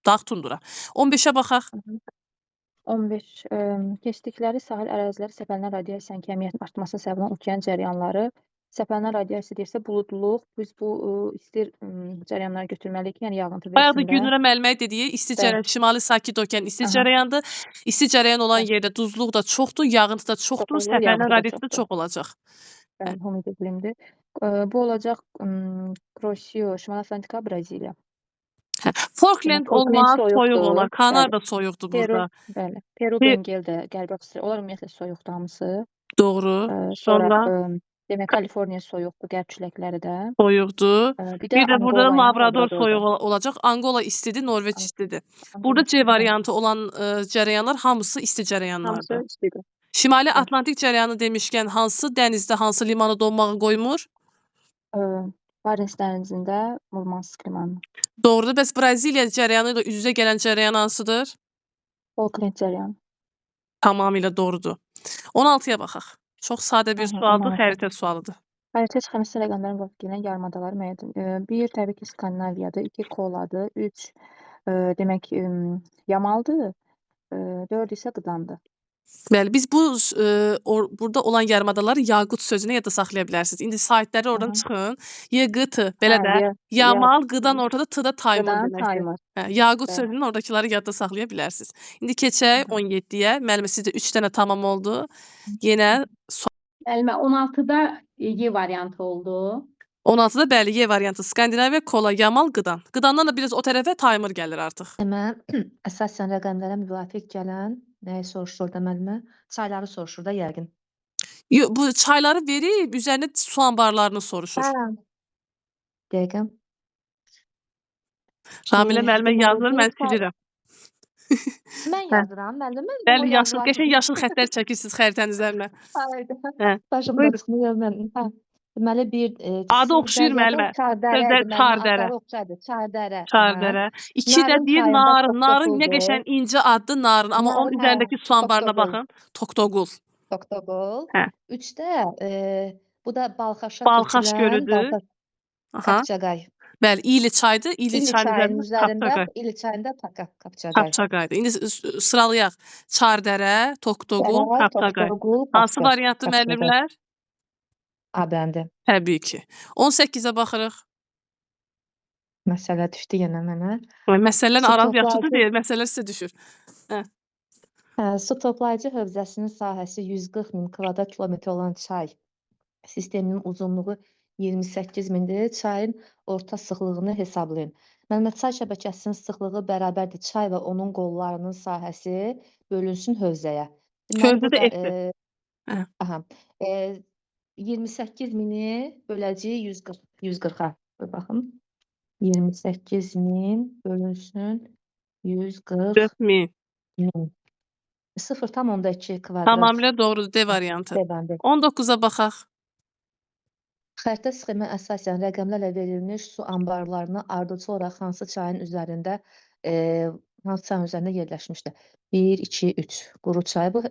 Dağ tundra. 15-ə baxaq. 15 keçdikləri sahil əraziləri səpələnən radiasiyanın kəmiyyətinin artmasına səbəb olan okean cərəyanları. Səpələnən radiasiya deyirsə buludluluq. Biz bu isti cərəyanları götürməliyik ki, yəni yağıntı Bayaq da versin də. Günürə müəllimə dediyi isti cərəyan, şimali sakit okean isti cərəyandır. İsti cərəyan olan yerdə duzluq da çoxdur, yağıntı da çoxdur, Çoxdur, səpələnən yağıntı da radiasiya da çoxdur. çox olacaq. Bəli, humid iqlimdir. Bu olacaq Croatia, Şimali Atlantika, Braziliya. Falkland olmaz, soyuq olar. Kanar da soyuqdur Peru, burada. bəli. Peru, Bengel də, Qərbi Avstraliya. Onlar ümumiyyətlə soyuqdur hamısı. Doğru. Sonra demək Kaliforniya soyuqdur, qərb küləkləri də. Soyuqdur. Bir Bir də burada Angola ilə Labrador Labradorda. soyuq olacaq. Angola istidir, Norveç istidir. Burada C variantı olan cərəyanlar hamısı isti cərəyanlardır. Hamısı istidir. Şimali Atlantik cərəyanı demişkən hansı dənizdə, hansı limanı donmağa qoymur? Barents dənizində Murmansk limanı. Doğrudur. Bəs Braziliya cərəyanı ilə üz-üzə gələn cərəyan hansıdır? Falkland cərəyanı. Tamamilə doğrudur. 16-ya baxaq. Çox sadə bir sualdır, 16. xəritə sualıdır. Xəritə sxeması rəqəmlərin qovub gələn yarımadaları müəyyən edin. 1 təbii ki Skandinaviyadır, 2 Koladır, 3 demək Yamaldır, 4 isə Qıdandır. Bəli, biz burada olan yarımadaları Yaqut sözünə yadda saxlaya bilərsiniz. İndi saytları oradan çıxın. YQT, belə də Yamal, Qıdan ortada, T-da Taymır deməkdir. Yaqut sözünün oradakiları yadda saxlaya bilərsiniz. İndi keçək 17-yə. Müəllimə sizdə 3 dənə tamam oldu. Yenə Müəllimə 16-da Y variantı oldu. 16-da bəli, Y variantı. Skandinaviya, kola, yamal, qıdan. Qıdandan da biraz o tərəfə timer gəlir artıq. Mən əsasən rəqəmlərə müvafiq gələn nəyi soruşur da müəllimə? Çayları soruşur da yəqin. Bu çayları verib, üzərinə su anbarlarını soruşur. Hə. Dəqiqən. Ramilə müəllimə Deməli, yazılır, bir mən çay- silirəm. Mən Hə. yazıram, müəllim. Mən Bəli, o yaşıl, yazılan qəşəng kimi. yaşıl xəttlər çəkirsiniz xəritənin üzərinə. Haydi. Hə. Başımda Buyurun. çıxmıyor mən. Hə. Deməli bir Adı oxşuyur müəllimə. Çardərə Sözlər idi. Müəllimə Çardərə. adları oxşaydı. Çardərə. Çardərə. 2 də Narın deyir çayında narın. Narın nə Toktoguldur. qəşəng incə addır narın. Amma onun Narın, hə, üzərindəki su anbarına Toktogul. baxın. Toktogul. Toktogul. Hə. 3də bu da Balxaşa Balxaş tökülən gölüdür. Balxaş Aha. Kapçagay. Bəli, İli çaydır. İli İli çayının çayının üzərində üzərində Kapçagay. İli çayında Kapçagay. Kapçagaydır. İndi sıralayaq. Çardərə, Toktogul, Dərə, Kapçagay. Toktogul, Hansı variantdır Kapçagay. müəllimlər? A bəndi. Təbii ki. 18-ə baxırıq. Məsələ düşdü yenə mənə. Məsələlərin Su aranız yaxşıdır toplayıcı- deyə məsələlər sizə düşür. Hə, su toplayıcı hövzəsinin sahəsi 140 min kvadrat kilometr olan çay sisteminin uzunluğu 28 mindir. Çayın orta sıxlığını hesablayın. Müəllimə, çay şəbəkəsinin sıxlığı bərabərdir. Çay və onun qollarının sahəsi bölünsün hövzəyə. Deməli, Hövzədə burada, F-dir. Hə. aha, 28 mini böləcəyik 140-a. Dur baxım. 28 min bölünsün 140 4000. min. 0,2 kvadrat. Tamamilə doğrudur. D variantı. D bəndi. 19-a baxaq. Xəritə sxemə əsasən rəqəmlərlə verilmiş su anbarlarına ardıcıl olaraq hansı çayın üzərində hansı çayın üzərində yerləşmişdir? 1, 2, 3. Quru çay bu.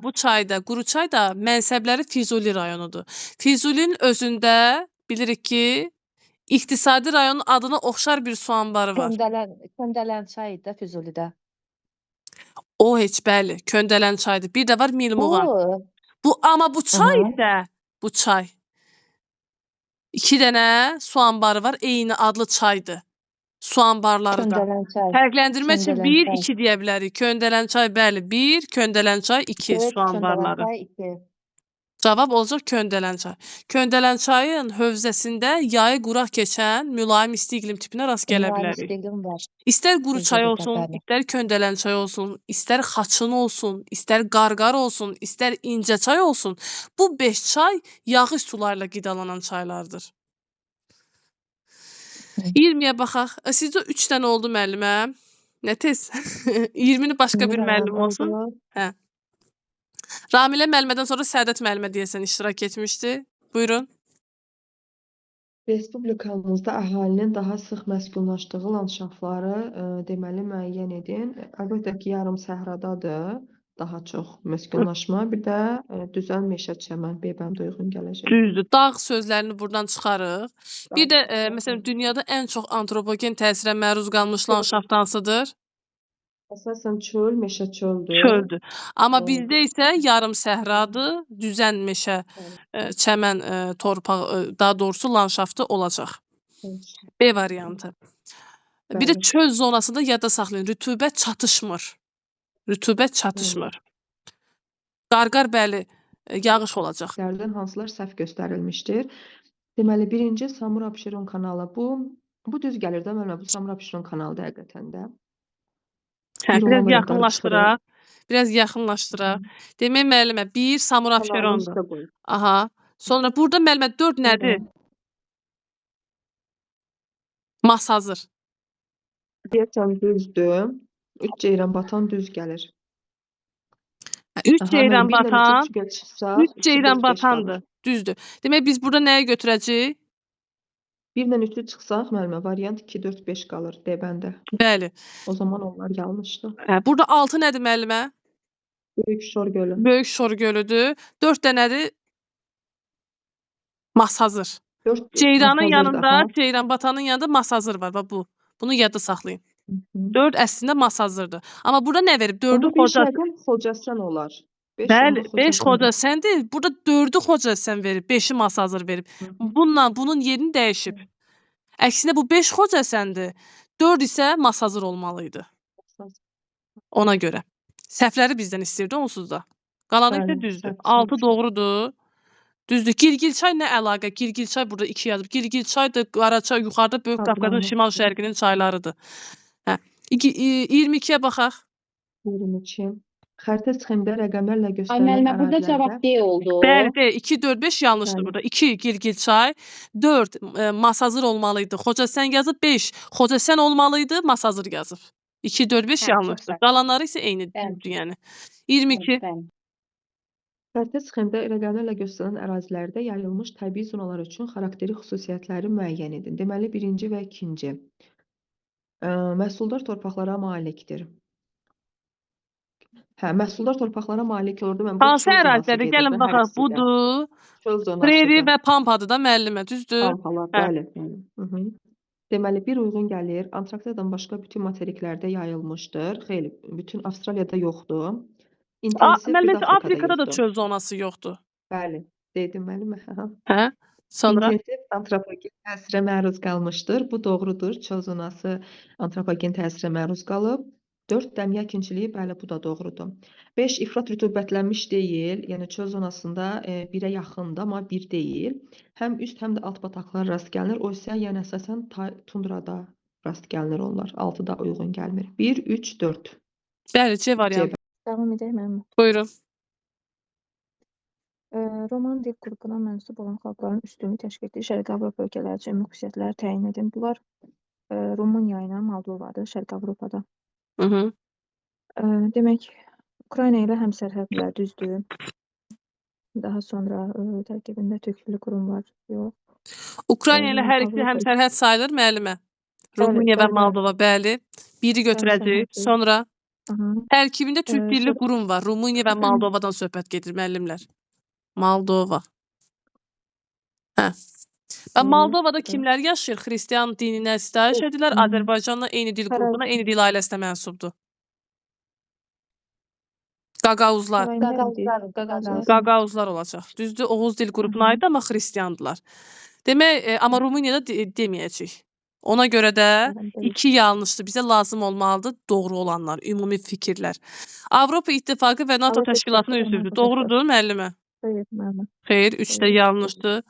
Bu çayda, quru çay da mənsəbləri Füzuli rayonudur. Füzulinin özündə bilirik ki, iqtisadi rayonun adına oxşar bir su anbarı var. Köndələn çay idi də Füzulidə. O heç bəli, Köndələn çaydır. Bir də var Milmuğan. Amma bu çay Aha. isə, bu çay 2 dənə su anbarı var, eyni adlı çaydır. Su anbarları da. Köndələn çay. Fərqləndirmə üçün Köndələn 1, çay. 2 deyə bilərik. Köndələn çay bəli 1, Köndələn çay 2 Evet, su anbarları. Köndələn çay 2. Cavab olacaq Köndələn çay. Köndələn çayın hövzəsində yayı quraq keçən mülayim isti iqlim tipinə rast gələ bilərik. İstiqlim var. İstər quru çay Füzulidə, olsun, bəli. istər Köndələn çay olsun, istər Xaçın olsun, istər Qarqar olsun, istər İncə çay olsun. Bu 5 çay yağış sularla qidalanan çaylardır. 20-yə baxaq. Sizdə 3 dənə oldu müəllimə. Nə tez? 20-ni başqa bir müəllim olsun. Hə. Ramilə müəllimədən sonra Səadət müəllimə deyəsən iştirak etmişdi. Buyurun. Respublikamızda əhalinin daha sıx məskunlaşdığı landşaftları deməli müəyyən edin. Əlbəttə ki, yarım səhradadır daha çox məskunlaşma. Bir də düzən meşə çəmən B bəndə uyğun gələcək. Düzdür. Dağ sözlərini buradan çıxarıq. Bir də məsələn dünyada ən çox antropogen təsirə məruz qalmış landşaft hansıdır? Əsasən çöl, meşə çöldür. Çöldür. Amma O- bizdə isə yarım səhradır, düzən meşə, çəmən, torpaq, daha doğrusu landşaftı olacaq. B variantı. Bir də Bəli. çöl zonasında yadda saxlayın, rütubət çatışmır. Rütubət çatışmır. Qarqar bəli, yağış olacaq. Lərdən hansılar səhv göstərilmişdir? Deməli, birinci Samur Abşeron kanalı. Bu düz gəlir də müəllimə, bu Samur Abşeron kanalıdır həqiqətən də. Hə, Bir biraz ona görə yaxınlaşdıraq. Biraz yaxınlaşdıraq. Demək müəllimə 1 Samur Kanalını Abşerondur. üstə qoy. Aha. Sonra burada müəllimə 4 nədir? Masazır. Deyəsən düzdür. 3 ceyran batan düz gəlir. 3 Aha, ceyran bir ilə batan, üçü çıxsaq, 3 ceyran 2, 4, 5 batandır. qalır. Düzdür. Demək biz burada nəyə götürəcəyik? 1 ilə 3-ü çıxsaq, müəllimə, variant 2, 4, 5 qalır D bəndə. Bəli. O zaman onlar yanlışdır. Burada 6 nədir müəllimə? Böyük Şor gölü. Böyük Şor gölüdür. 4 də nədir? Masazır. 4 Ceyranın yanında, Ceyran batanın yanında Masazır var. Bax bu. Bunu yadda saxlayın. 4 əslində Masazırdır. Amma burada nə verib? 4-ü Onda 5 Xocasən. rəqəm Xocasən olar. Bəli, 5 Xocasəndir. Burada 4-ü Xocasən verib, 5-i Masazır verib. Bunun yerini dəyişib. Əksinə bu 5 Xocasəndir. 4 isə Masazır olmalı idi. Ona görə. Səhvləri bizdən istəyirdi onsuz da. Qalanı isə Bəli, düzdür. səhv 6 çıxmış. doğrudur. Düzdür. Girgilçay nə əlaqə? Girgilçay burada 2 yazıb. Girgilçay da Qaraçay yuxarıda Böyük Qafqazın Adlanır. şimal-şərqinin çaylarıdır. Hə. 22-yə baxaq. 22. Xəritə sxemdə rəqəmlərlə Ay göstərilən müəllimə, burada ərazilərdə cavab D oldu. Bəli, 2, 4, 5 yanlışdır Bəli. burada. 2 Girgilçay, 4 Masazır olmalıydı. Xocasən yazıb, 5 Xocasən olmalıydı, Masazır yazıb. 2, 4, 5 Hə, çox yanlışdır. sağ ol. Qalanları isə eyni Bəli. düzdür yəni. 22. Bəli. xəritə sxemdə rəqəmlərlə göstərilən ərazilərdə yayılmış təbii zonalar üçün xarakterik xüsusiyyətləri müəyyən edin. Deməli, birinci və ikinci. Məhsuldar torpaqlara malikdir. Hə, məhsuldar torpaqlara malik olurdu. Mən bu Hansı çöl zonası ərazilərdə? gedir Gəlin də hər baxaq. ikisi də. Budur. Çöl Prairie zonasıdır. və Pampadır da müəllimə, düzdür? Pampalar, Hə. bəli, bəli. Hı. Deməli, bir uyğun gəlir. Antarktidadan başqa bütün materiklərdə yayılmışdır. Xeyli, bütün Avstraliyada yoxdur. İntensiv Müəllimə, qida Afrikada Afrikada da yoxdur. çöl zonası yoxdur. Bəli, dedim müəllimə. Hə? Sonra İntensiv antropogen təsirə məruz qalmışdır. Bu doğrudur. Çöl zonası antropogen təsirə məruz qalıb. 4 dəmiya əkinçiliyi, bəli, bu da doğrudur. 5 ifrat rütubətlənmiş deyil. Yəni çöl zonasında 1-ə yaxındır, amma 1 deyil. Həm üst, həm də alt bataqlar rast gəlinir. O isə yəni əsasən tundrada rast gəlinir onlar. 6-da uyğun gəlmir. 1, 3, 4. bəli, C variantı. Davam edək müəllimə. Buyurun. Roman dil qrupuna mənsub olan xalqların üstünlüyü təşkil etdiyi Şərqi Avropa ölkələri üçün ümumi xüsusiyyətləri təyin edin. Bunlar Rumıniya ilə Moldovadır, Şərqi Avropada. Hı -hı. Demək, Ukrayna ilə həmsərhədlər düzdür. Daha sonra tərkibində tökülü qurumlar yox. Ukrayna ilə hər ikisi Avropa- həmsərhəd sayılır müəllimə. Rumıniya və bəli, bəli. Moldova, bəli. Biri götürəcəyik. Həmsərhəddir. Sonra Aha. tərkibində türk dilli sonra- qurum var. Rumıniya və Moldovadan söhbət gedir müəllimlər. Moldova. Hə. Və Moldovada kimlər yaşayır? Xristian dininə sitayiş edirlər. Hı-hı. Azərbaycanla eyni dil qrupuna, Qaraz- eyni dil ailəsinə mənsubdur. Qaqavuzlar. Qaqavuzlar. Qaqavuzlar olacaq. Düzdür? Oğuz dil qrupuna aid amma xristiandırlar. Demək, amma Rumuniyada deməyəcəyik. Ona görə də 2 yanlışdır. Bizə lazım olmalıdır doğru olanlar, ümumi fikirlər. Avropa İttifaqı və NATO Avropa təşkilatının İttifaqı, üzvüdür. NATO Doğrudur müəllimə? Xeyr, müəllimə. Xeyr, 3 də Xeyr, yanlışdır.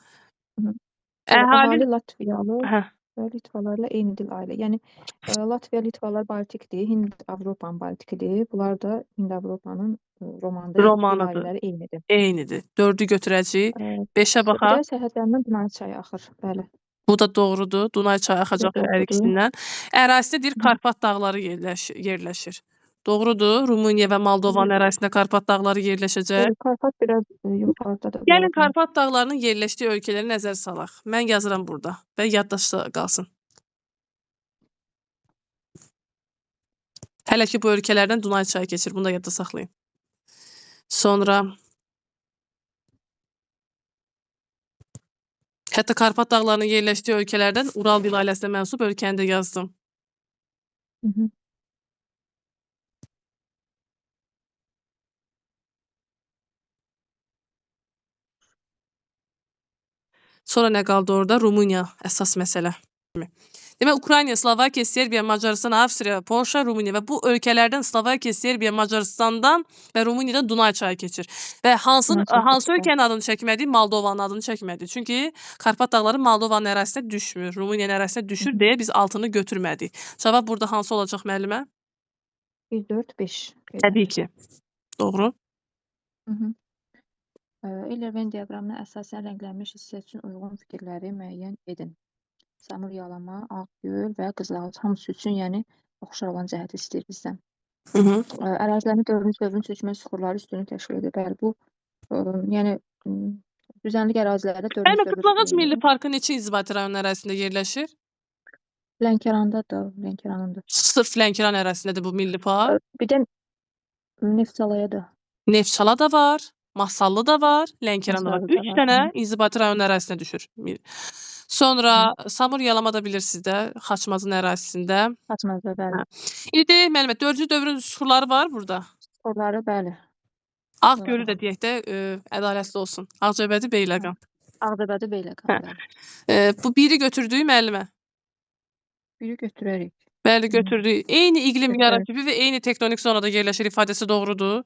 Hı-hı. Əhali Əhali Latviyalı hə, və Litvalarla eyni dil ailə. Yəni Latviya, Litvalar Baltikdir, Hind Avropanın Baltikidir. Bunlar da Hind Avropanın romanda dil romanıdır. ailələri eynidir. Eynidir. 4-ü götürəcəyik. 5-ə baxaq. Qıbrəs sərhədlərindən Dunay çayı axır. Bəli. Bu da doğrudur. Dunay çayı axacaq hər Doğrudur. ikisindən. Ərazidə deyir Karpat dağları yerləşir. Doğrudur. Rumıniya və Moldovanın ərazisində Karpat dağları yerləşəcək. Karpat biraz yuxarıdadır. Gəlin Karpat dağlarının yerləşdiyi ölkələri nəzər salaq. Mən yazıram burada və yaddaşda qalsın. Hələ ki bu ölkələrdən Dunay çayı keçir. Bunu da yadda saxlayın. Sonra hətta Karpat dağlarının yerləşdiyi ölkələrdən Ural dil ailəsinə mənsub ölkəni də yazdım. Hı-hı. Sonra nə qaldı orada? Rumıniya əsas məsələ. Demək, Ukrayna, Slovakiya, Serbiya, Macarıstan, Avstriya, Polşa, Rumıniya və bu ölkələrdən Slovakiya, Serbiya, Macarıstandan və Rumıniyadan Dunay çayı keçir. Və hansı ölkənin adını çəkmədik? Moldovanın adını çəkmədik. Çünki Karpat dağları Moldovanın ərazisinə düşmür, Rumıniyanın ərazisinə düşür deyə biz altını götürmədik. Cavab burada hansı olacaq müəllimə? 1, 4, 5. Təbii ki. Doğru. Hı-hı. Eyler-Venn diaqramına əsasən rənglənmiş hissə üçün uyğun fikirləri müəyyən edin. Samur yalama, Ağgöl və Qızılağac hamısı üçün, yəni oxşar olan cəhəti istəyir bizdən. Hı-hı. Ərazilərin dövrün seçmə süxurları üstünlük təşkil edir. Bəli, bu yəni düzənlik ərazilərdə Bəli, Qızılağac Milli Parkı neçə inzibati rayon ərazisində yerləşir? Lənkərandadır, Lənkəranındır. Sırf Lənkəran ərazisindədir bu milli park. Bir də Neftçalaya da. Neftçala da var, Masallı da var, Lənkəran da var. Masallı da 3 var. dənə inzibati rayon ərazisinə düşür. Sonra Samur yalama da bilirsiniz də, Xaçmazın ərazisində. Xaçmazda, bəli. İndi müəllimə, 4-cü dövrün süxurları var burada. Süxurları, bəli. Ağgölü də deyək də, ədalətli olsun. Ağcabədi, Beyləqan. Ağcabədi, Beyləqan, bəli. Bu biri götürdük müəllimə. Biri götürərik. Bəli, götürdük. Eyni iqlim Götürərik. yaratıcı və eyni tektonik zonada yerləşir ifadəsi doğrudur.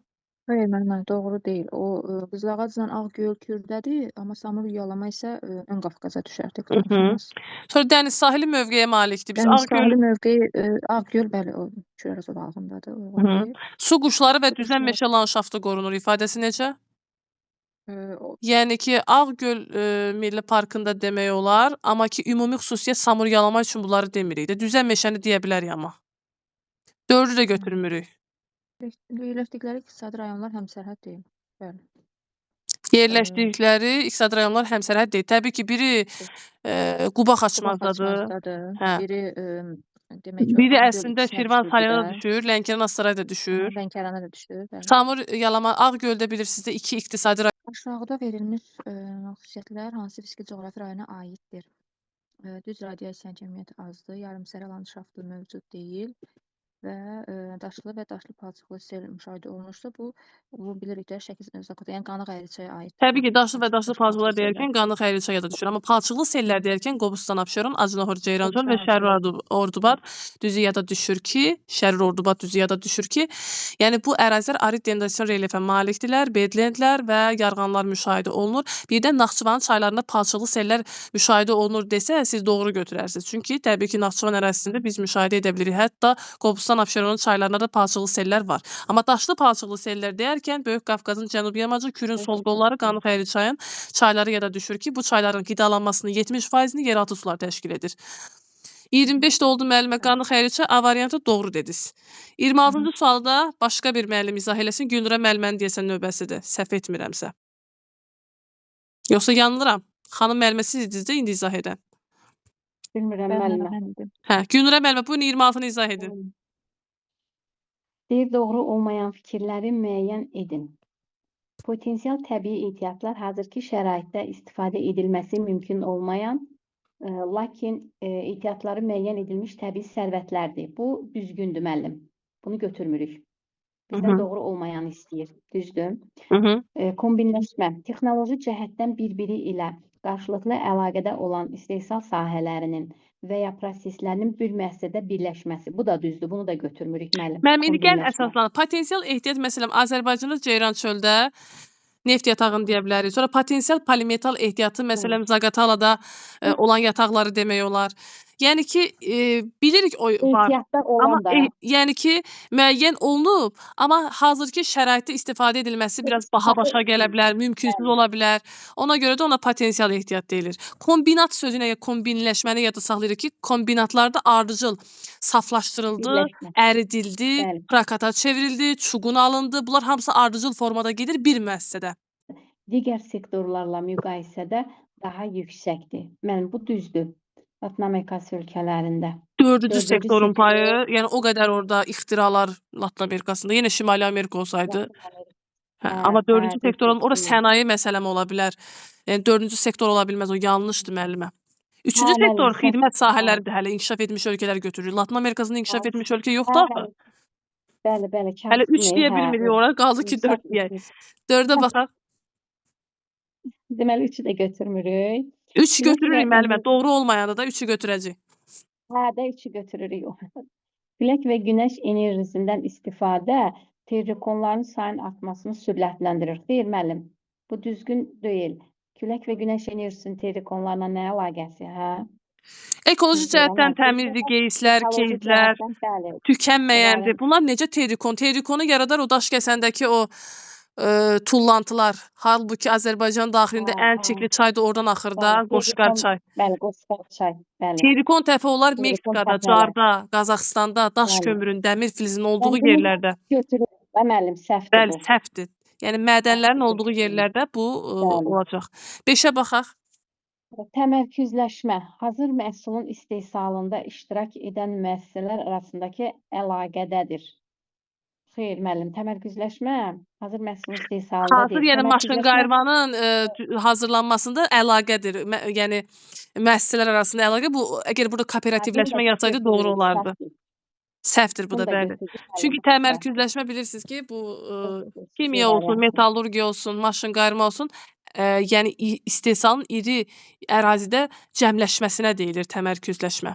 Hayır, müəllimə, doğru deyil. O, Qızılağacla Ağgöl Kürdədir, amma Samur Yalama isə Ön Qafqaza düşər, təkrar Mhm. daşınmaz. Sonra dəniz sahili mövqeyə malikdir. Biz Dəniz Ağgöl sahili mövqeyi Ağgöl, bəli, o Kürər zolağındadır, uyğun Mhm. deyil. Su quşları və düzən Quşlar, meşə landşaftı qorunur ifadəsi necə? o Yəni ki, Ağgöl Milli Parkında demək olar, amma ki, ümumi xüsusiyyət Samur Yalama üçün bunları demirik də. Düzən meşəni deyə bilərik amma. 4-ü də götürmürük. yerləşdikləri iqtisadi rayonlar həmsərhəd deyil. Bəli. Yerləşdikləri iqtisadi rayonlar həmsərhəd deyil. Təbii ki, biri Quba Quba Xaçmazdadır. Xaçmazdadır. Hə. Biri demək ki, Biri Ağgöl əslində içinə Şirvan düşür Salyana də. düşür, Lənkəran Astara da Aha, düşür. Lənkərana da düşür, bəli. Samur Yalama, Ağgöldə bilirsiniz də 2 iqtisadi rayon. Aşağıda verilmiş xüsusiyyətlər hansı fiziki coğrafi rayona aiddir? Düz radiasiya cəmiyyəti azdır, yarımsərə landşaftı mövcud deyil və daşlı və daşlı palçıqlı sel müşahidə olunursa, bu bilirik də Şəki Zakatı, yəni Qanıq Əyricəyə aiddir. Təbii ki, daşlı və daşlı Daşlı palçıqlar palçıqlı deyərkən sellər. Qanıq Xəyricə yada düşür. Amma palçıqlı sellər deyərkən Qobustan, Abşeron, Acınahor, Ceyranzor və Qobustan, Şərur Abşeron. Ordubad düzü yada düşür ki, Şərur Ordubad düzü yada düşür ki, yəni bu ərazilər arid dendrasiyon relyefə malikdirlər, bedlendlər və yarğanlar müşahidə olunur. Bir də Naxçıvanın çaylarında palçıqlı sellər müşahidə olunur desə, siz doğru götürərsiniz. Çünki təbii ki, Naxçıvan ərazisində biz müşahidə edə bilirik. Hətta Qobustan, Abşeronun çaylarında da palçıqlı sellər var. Amma daşlı palçıqlı sellər deyərkən Böyük Qafqazın cənub yamacı, Kürün sol qolları, Qanıq Xəyricəyin çayları yada düşür ki, bu çayların qidalanmasının 70%-ni yeraltı sular təşkil edir. 25 də oldu müəllimə, Qanıq Xəyricə A variantı doğru dediniz. 26-cı sualı da başqa bir müəllim izah eləsin. Gülnurə müəllimənin deyəsən növbəsidir, səhv etmirəmsə. Yoxsa yanılıram? Xanım müəllimə siz idiniz də indi izah edən. Bilmirəm Bəli, müəllimə. mən idim. Hə, Gülnurə müəllimə buyurun 26-nı izah edin. Deyir, doğru olmayan fikirləri müəyyən edin. Potensial təbii ehtiyatlar hazırki şəraitdə istifadə edilməsi mümkün olmayan, lakin ehtiyatları müəyyən edilmiş təbii sərvətlərdir. Bu düzgündür müəllim. Bunu götürmürük. Bizdən doğru olmayanı istəyir. Düzdür. Kombinləşmə. Texnoloji cəhətdən bir-biri ilə qarşılıqlı əlaqədə olan istehsal sahələrinin və ya proseslərinin bir müəssisədə birləşməsi. Bu da düzdür. Bunu da götürmürük müəllim. Müəllim, indi gəl Kombinləşmə. əsaslanaq. Potensial ehtiyat, məsələn, Azərbaycanda Ceyran çöldə neft yatağını deyə bilərik. Sonra potensial polimetal ehtiyatı, məsələn, Zaqatalada olan yataqları demək olar. Yəni ki, bilirik o var. Ehtiyatda Amma olan da. yəni ki, müəyyən olunub, amma hazırki şəraitdə istifadə edilməsi biraz baha başa gələ bilər, mümkünsüz ola bilər. Ona görə də ona potensial ehtiyat deyilir. Kombinat sözünə ya kombinləşməni yadda saxlayırıq ki, kombinatlarda ardıcıl saflaşdırıldı, Birləşmə. əridildi, Bəli. prakata çevrildi, çuqun alındı. Bunlar hamısı ardıcıl formada gedir bir müəssisədə. Digər sektorlarla müqayisədə daha yüksəkdir. Mənim bu düzdür. Latın Amerikası ölkələrində. Dördüncü Dördüncü sektorun sektor. payı, yəni o qədər orada ixtiralar Latın Amerikasında, yenə Şimali Amerika olsaydı. Hə, amma dördüncü sektor olmur. Ora sənaye məsələmi ola bilər. Yəni dördüncü sektor ola bilməz. O yanlışdır müəllimə. Üçüncü Hə, sektor müəllim, xidmət səhv- sahələridir hələ inkişaf etmiş ölkələr götürür. Latın Amerikasında inkişaf Hə, etmiş ölkə yoxdur axı. Bəli, bəli. Hələ 3 deyə hə, bilmirik ora, qaldı ki 4 deyək. 4-ə baxaq. Deməli 3-ü də götürmürük. 3 Külək götürürük və müəllimə. enerji- Doğru olmayanda da 3-ü götürəcəyik. Hə, də 3-ü götürürük. Külək və günəş enerjisindən istifadə terrikonların sayının artmasını sürətləndirir. Deyir müəllim. Bu düzgün deyil. Külək və günəş enerjisinin terrikonlarla nə əlaqəsi, hə? Ekoloji Düzdür, cəhətdən amma təmizdir, qeyslər, ekoloji keyzlər, cəhətdən, bəli. tükənməyəndir. Bunlar necə terikon? Terikonu yaradar o daş kəsəndəki o tullantılar. Halbuki Azərbaycan daxilində Hə, ən çirkli çay da oradan axır da, Bəli, Qoşqar terikon- çay. Bəli, Qoşqar çay. Bəli. Terikon təpə olar Terikon Meksikada, təpələr. Carda, Qazaxstanda, daş Bəli. kömürün, dəmir filizinin olduğu Yəni bunu yerlərdə. götürürük də müəllim, səhvdir Bəli, bu. səhvdir. Yəni mədənlərin Səhvdir, olduğu götürürük. yerlərdə bu Bəli. olacaq. 5-ə baxaq. Təmərküzləşmə, hazır məhsulun istehsalında iştirak edən müəssisələr arasındakı əlaqədədir. Xeyr, müəllim, təmərküzləşmə hazır məhsulun istehsalında Hazır, deyil. yəni maşın Təmərküzləşmə qayırmanın hazırlanmasında əlaqədir. Yəni müəssisələr arasında əlaqə. Bu əgər burada kooperativləşmə yazsaydı doğru olardı. Səhvdir bu da, bəli. Çünki təmərküzləşmə bilirsiniz ki, bu kimya olsun, metallurgiya olsun, maşın qayırma olsun, yəni istehsalın iri ərazidə cəmləşməsinə deyilir təmərküzləşmə.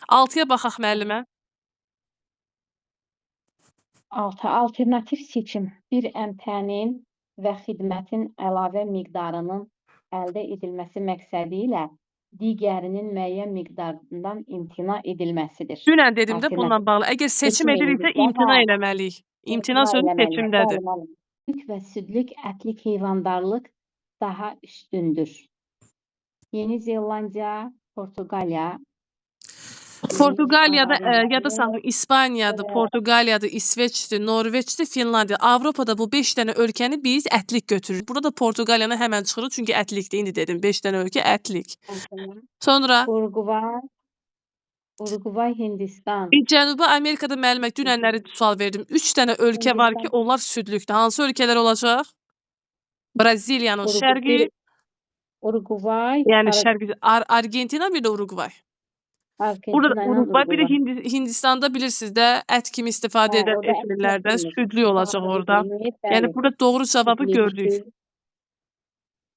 6-ya baxaq müəllimə. Alternativ seçim bir əmtənin və xidmətin əlavə miqdarının əldə edilməsi məqsədi ilə digərinin müəyyən miqdarından imtina edilməsidir. Dünən dedim də bununla Alternativ bağlı. Əgər seçim seçim ediriksə ediriksə, imtina hə, eləməliyik. İmtina imtina sözü eləməliyik. seçimdədir. Bəli, bəli. Süd və südlük, ətlik heyvandarlıq daha üstündür. Yeni Zelandiya, Portuqaliya, Portuqaliyada, Bavariya, yada saxlayın, İspaniyadır, Portuqaliyadır, İsveçdir, Norveçdir, Finlandiya. Avropada bu 5 dənə ölkəni biz ətlik götürürük. Burada da Portuqaliyanı həmən çıxırıq, çünki ətlikdir. İndi dedim 5 dənə ölkə ətlik. Sonra Uruguay, Hindistan, Cənubi Amerikada müəllimə dünənləri sual verdim. 3 dənə ölkə var ki, onlar südlükdür. Hansı ölkələr olacaq? Braziliyanın şərqi, Uruguay, yəni şərqi, Argentina, bir də Uruguay. Burada Argentina ilə Uruguay, bir də Uruguay. Hindistanda bilirsiniz də, ət kimi istifadə Hə, edən orada etmirlərdən ət südlü olacaq istifadə orada. edilir, Yəni bəli. burada doğru cavabı Südlük, gördük.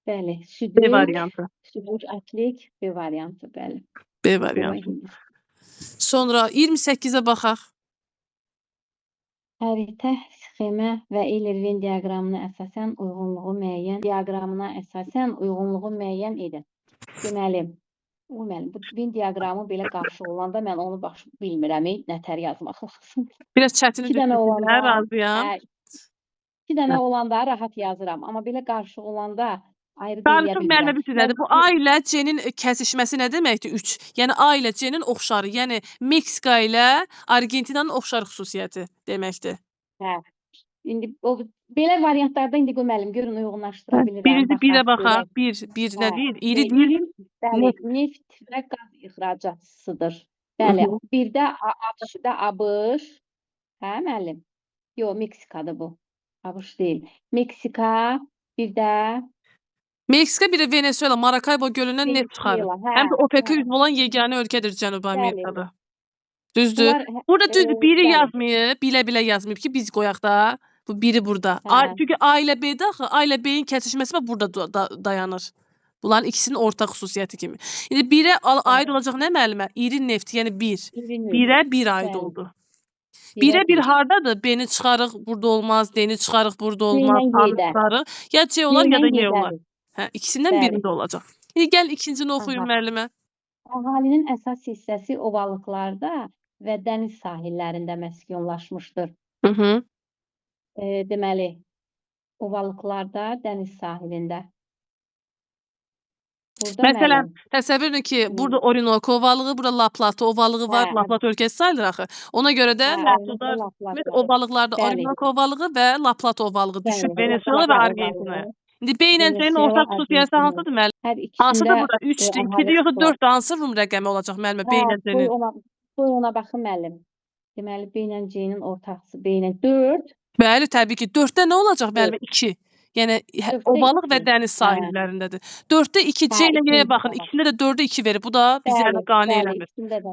Bəli, B südlük, variantı. südlük, ətlik, B variantı, bəli. B Uruguay, variantı. Hindistan. Sonra 28-ə baxaq. Xəritə, sxemə və il-Irvin diaqramına əsasən uyğunluğu müəyyən edin. Deməli, bu Venn diaqramı belə qarşı olanda mən onu bilmirəm, nətər yazmaq lazım. Biraz çətini İki dənə düşdü olanda, sizə, razıyam. İki dənə olanda rahat yazıram, amma belə qarşı olanda ayrı deyə Qarışıq bilmirəm. müəllimə bir nədir? Bu A ilə C-nin kəsişməsi nə deməkdir? 3. Yəni A ilə C-nin oxşarı, yəni Meksika ilə Argentinanın oxşar xüsusiyyəti deməkdir. Hə. İndi o belə variantlarda indi müəllim görün uyğunlaşdıra bilirəm. Birisi birə baxaq, baxaq. Bir nə Hə, deyir? İri deyir. bəli, neft və qaz ixracatçısıdır. Bəli, bir də ABŞ, hə müəllim? Yox, Meksikadır bu. ABŞ deyil. Meksika, bir də Meksika, bir də Venezuela, Maracaibo gölündən neft çıxarır. Venezuela, Həm də OPEC-ə hə. üzv olan yeganə ölkədir Cənubi Bəli. Amerikada. Düzdür? Bunlar Burada düzdür, biri bəli. yazmayıb, bilə-bilə yazmayıb ki, biz qoyaq da. Bu biri burada. Hə. Çünki A ilə B-də axı, A ilə B-nin kəsişməsi burada dayanır. Bunların ikisinin ortaq xüsusiyyəti kimi. İndi birə aid olacaq nə müəllimə? İri neft, yəni 1. Birə 1 aid Bəli. oldu. Birə 1 hardadır? B-ni çıxarıq, burada olmaz. D-ni çıxarıq, burada olmaz. C-lə A-nı Y-də. çıxarıq. Ya C olar, ya da Y olar. Y-dədir. Hə, ikisindən Bəli. birində olacaq. İndi gəl ikincini oxuyun Aha. müəllimə. Əhalinin əsas hissəsi ovalıqlarda və dəniz sahillərində məskunlaşmışdır. Hı. Deməli, ovalıqlarda, dəniz sahilində. Burada Məsələn, müəllim, təsəvvür edin ki, burada Orinoco ovalığı, burada La Plata ovalığı var. Hə. La Plata ölkəsi sayılır axı. Ona görə də məhsuldar ovalıqlarda Bəli. Orinoco ovalığı və La Plata ovalığı düşür Bəli, Venezuela və La Plata Argentinaya. ovalığı, İndi B ilə C-nin Venezuela, ortaq xüsusiyyəti Argentina. hansıdır müəllim? hər Hansıdır ikisində burada? 3-dür, əhali 2-dir, yoxsa var. 4-dür? Hansı rum rəqəmi olacaq müəllimə? B ilə qoy C-nin? ona baxın müəllim. Deməli, B ilə C-nin ortaqsı, B ilə 4. Bəli, təbii ki. 4-də nə olacaq müəllimə? 2. Yəni Dörddə ovalıq və iki. dəniz sahillərindədir. 4-də 2 C Hə, ilə Y-yə ikinci baxın. olaraq. İkisində də 4-də 2 verir. Bu da bizi hələ qane eləmir. İkisində də.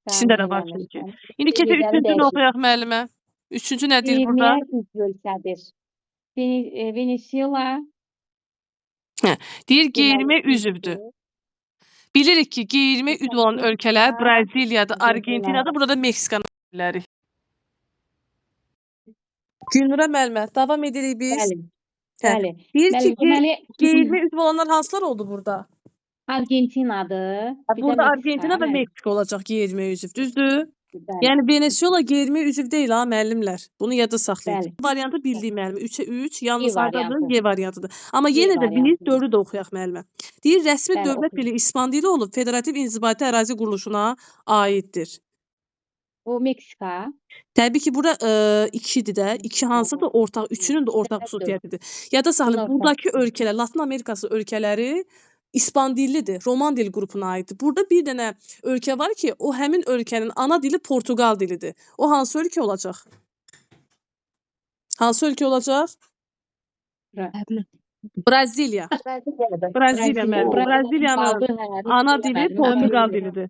İkisində də var çünki. İndi keçək üçüncünü oxuyaq müəllimə. Üçüncü nə deyir burada? 20-yə üzv ölkədir. Venezuela Deyir qeyrimə üzvdür. Bilirik ki, qeyrimə üzv olan ölkələr Braziliyadır, Argentinadır, burada da Meksikanı bilərik. Gülnurə müəllimə, davam edirik biz. Bəli. Hə. Bəli. Deyir ki, Deməli, qeyrimə üzv olanlar hansılar oldu burada? Argentinadır. bir də Burada Meksika, Argentina və bəli. Meksika olacaq qeyrimə üzv, düzdür? Bəli. Yəni Venezuela qeyrimə üzv deyil ha müəllimlər. Bunu yadda saxlayın. Bəli. Variantı bildik müəllimə. 3-ə 3, yalnız Y hardadır? variantı. Y variantıdır. Amma Y yenə də biz variantı. 4-ü də oxuyaq müəllimə. Deyir rəsmi Bəli, dövlət oxuyun. dili İspan dili olub, federativ inzibati ərazi quruluşuna aiddir. Bu Meksika. Təbii ki, bura 2-dir də. 2 hansıdır? Ortaq, üçünün də ortaq Dörd. xüsusiyyətidir. Yadda saxlayın, Bunlar buradakı ölkələr, Latın Amerikası ölkələri İspan dillidir, Roman dil qrupuna aiddir. Burada bir dənə ölkə var ki, o həmin ölkənin ana dili Portuqal dilidir. O hansı ölkə olacaq? Hansı ölkə olacaq? Braziliya. Braziliya müəllim. Braziliyanın ana dili Portuqal dilidir.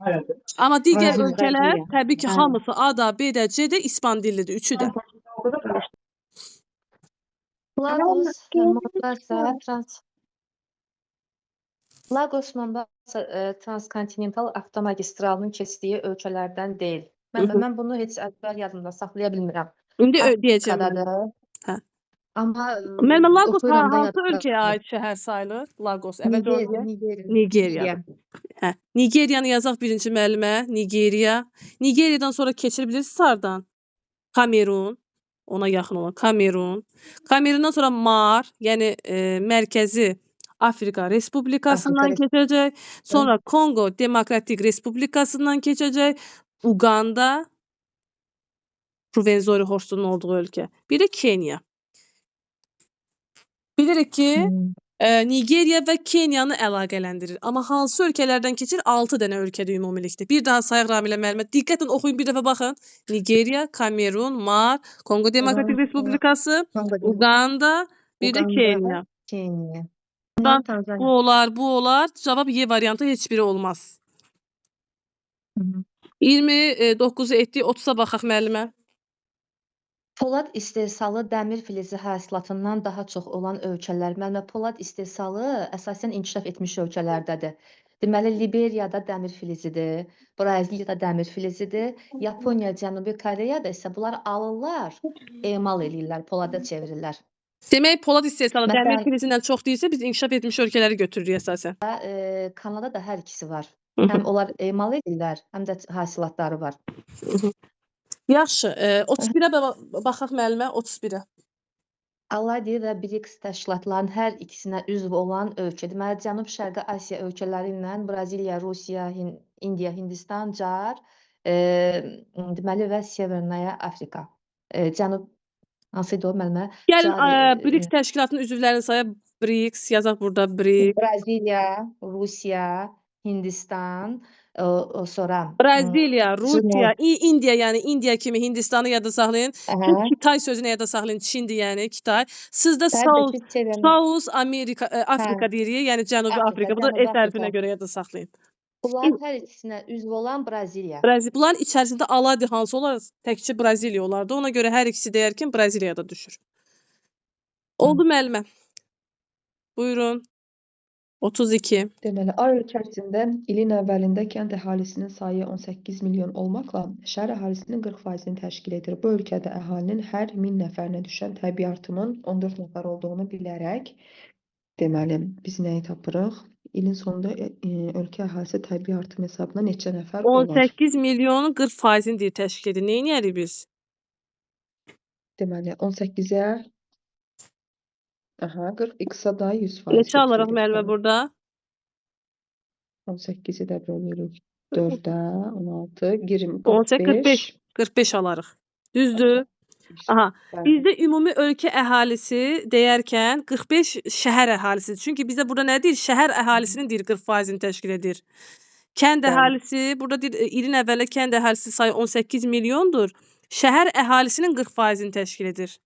Amma digər Braziliya. ölkələr təbii ki, Hə. hamısı A-da, B-də, C-də İspan dillidir, üçü də. Lagos Mombasa transkontinental avtomagistralının keçdiyi ölkələrdən deyil. Mən bunu heç əvvəl yadımda saxlaya bilmirəm. İndi deyəcəm mən. Afrikadadır. Hə. Amma Müəllimə, Lagos oxuyuram da hansı yadda. ölkəyə aid şəhər sayılır? Lagos, əvvəlcə Nigeriya. Nigeriyadır. Hə. Nigeriyanı yazaq birinci müəllimə. Nigeriya. Nigeriyadan sonra keçir bilirsiniz hardan? Kamerun. Ona yaxın olan Kamerun. Kamerundan sonra Mar, yəni Mərkəzi Afrika Respublikasından keçəcək. Sonra Kongo Demokratik Respublikasından keçəcək. Uganda, Rwenzori Horsunun olduğu ölkə. Bir də Kenya. Bilirik ki, Nigeriya və Kenyanı əlaqələndirir. Amma hansı ölkələrdən keçir? 6 dənə ölkədə ümumilikdə. Bir daha sayaq Ramilə müəllimə. Diqqətlə oxuyun, bir dəfə baxın. Nigeriya, Kamerun, Mar, Kongo Demokratik Respublikası, Uganda, bir də Kenya. Kenya. Bu olar. Cavab Y variantı heç biri olmaz. 29-u etdik, 30-a baxaq müəllimə. Polad istehsalı dəmir filizi hasilatından daha çox olan ölkələr. Müəllimə, polad istehsalı əsasən inkişaf etmiş ölkələrdədir. Deməli, Liberiyada dəmir filizidir, Braziliyada dəmir filizidir, Yaponiya, Cənubi Koreyada isə bunlar alırlar, emal eləyirlər, polada çevirirlər. Demək, polad istehsalı Məsələn- dəmir filizindən çox deyilsə, biz inkişaf etmiş ölkələri götürürük əsasən. Kanadada hər ikisi var. Hı hı. Həm onlar emal edirlər, həm də hasilatları var. Yaxşı, 31-ə baxaq müəllimə, 31-ə. Aladi və BRICS təşkilatlarının hər ikisinə üzv olan ölkə. Deməli, Cənub-Şərqi Asiya ölkələri ilə Braziliya, Rusiya, Indiya, Hindistan, CAR, deməli və Severnaya Afrika. Cənub hansı idi o müəllimə? Gəlin BRICS təşkilatının üzvlərini sayaq. BRICS yazaq burada BRICS. Braziliya, Rusiya, Hindistan, sonra Braziliya, Rusiya, İndiya, yəni İndiya kimi Hindistanı yadda saxlayın. Aha. Kitay sözünü yadda saxlayın. Çindir, yəni Kitay. Sizdə Bəli, South Amerika, Afrika deyirik, yəni Cənubi Afrika. Bu da Cənubi S hərfinə Afrika. görə yadda saxlayın. Bunlar hər ikisinə üzv olan Braziliya. Bunların içərisində aladi hansı olar? Təkcə Braziliya olardı. Ona görə hər ikisi deyərkən Braziliyada düşür. Oldu müəllimə. Buyurun. 32. Deməli, A ölkəsində ilin əvvəlində kənd əhalisinin sayı 18 milyon olmaqla şəhər əhalisinin 40%-ni təşkil edir. Bu ölkədə əhalinin hər 1000 nəfərinə düşən təbii artımın 14 nəfər olduğunu bilərək, deməli, biz nəyi tapırıq? İlin sonunda ölkə əhalisi təbii artım hesabına neçə nəfər olar? 18 milyonun 40%-ni deyir təşkil edir. Neyin yərik biz? Deməli, 18-ə 40, x-a da 100%. Neçə alırıq müəllimə burada? 18-i də bölürük 4-ə, 16, 20, 18, 45. 45 alarıq. Düzdür? Aha. Bizdə ümumi ölkə əhalisi deyərkən 45 şəhər əhalisidir. Çünki bizdə burada nə deyir? Şəhər əhalisinin deyir 40%-ni təşkil edir. Kənd əhalisi, burada deyir ilin əvvələ kənd əhalisi sayı 18 milyondur. Şəhər əhalisinin 40%-ni təşkil edir.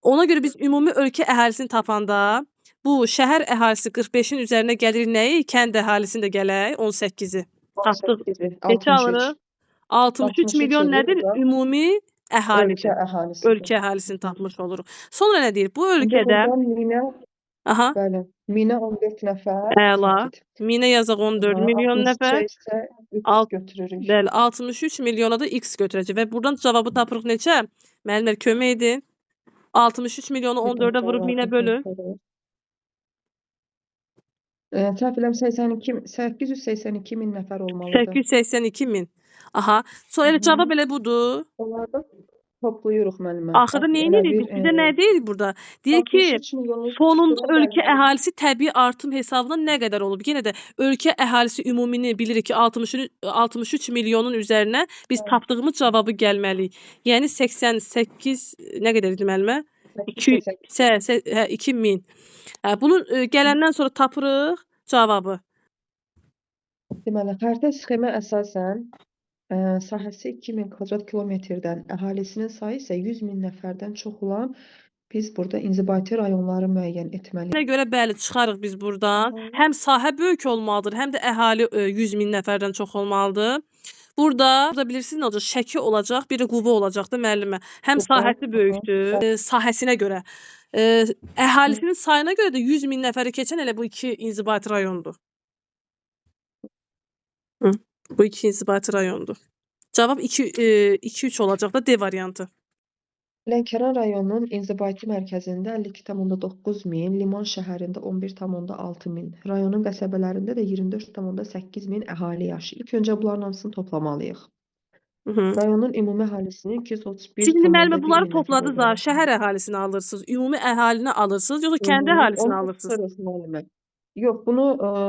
Ona görə biz ümumi ölkə əhalisini tapanda bu şəhər əhalisi 45-in üzərinə gəlir nəyi? Kənd əhalisini də gələk 18-i. Tapdıq. Neçə alırıq? 63 milyon nədir? Ümumi əhalidir. Ölkə əhalisini tapmış oluruq. Sonra nə deyir? Bu ölkədə aha. Bəli. Minə 14 nəfər. Əla. Minə yazaq 14 milyon nəfər. 63 götürürük. Bəli, 63 milyona da X götürəcək və buradan cavabı tapırıq neçə? Müəllimlər kömək edin. 63 milyonu 14-ə vurub minə bölün. Səhv eləmirəm 882 min nəfər olmalıdır. 882 min. Aha. Sonra elə cavab elə budur. Onlarda toplayırıq müəllimə. Axırda nə edirik? Bizdə nə deyir burada? Deyir ki, sonunda ölkə əhalisi təbii artım hesabına nə qədər olub? Yenə də ölkə əhalisi ümumini bilirik ki, 63 milyonun üzərinə biz tapdığımız cavabı gəlməliyik. Yəni 88 nə qədər idi müəllimə? 2000. Bunun gələndən sonra tapırıq cavabı. Deməli, xəritə sxemə əsasən sahəsi 2000 kvadrat kilometrdən, əhalisinin sayı isə 100 min nəfərdən çox olan biz burada inzibati rayonları müəyyən etməliyik. Buna görə bəli çıxarıq biz buradan. Həm sahə böyük olmalıdır, həm də əhali 100 min nəfərdən çox olmalıdır. Burada bilirsiniz nə olacaq? Şəki olacaq, bir də quba olacaq da müəllimə. Həm sahəsi böyükdür, sahəsinə görə. Əhalisinin sayına görə də 100 min nəfəri keçən elə bu iki inzibati rayondur. Bu iki inzibati rayondur. Cavab 2-3 olacaq da D variantı. Lənkəran rayonunun İnzibati mərkəzində 52,9 min, Liman şəhərində 11,6 min, rayonun qəsəbələrində də 24,8 min əhali yaşayır. İlk öncə bunların hamısını toplamalıyıq. Hı -hı. Rayonun ümumi əhalisinin Siz indi müəllimə 231,1 bunları min nəfər topladınız ha, olduğunu şəhər əhalisini alırsınız, ümumi əhalini alırsınız, yoxsa kənd Onu əhalisini alırsınız? tutuyoruz müəllimə. Yox, bunu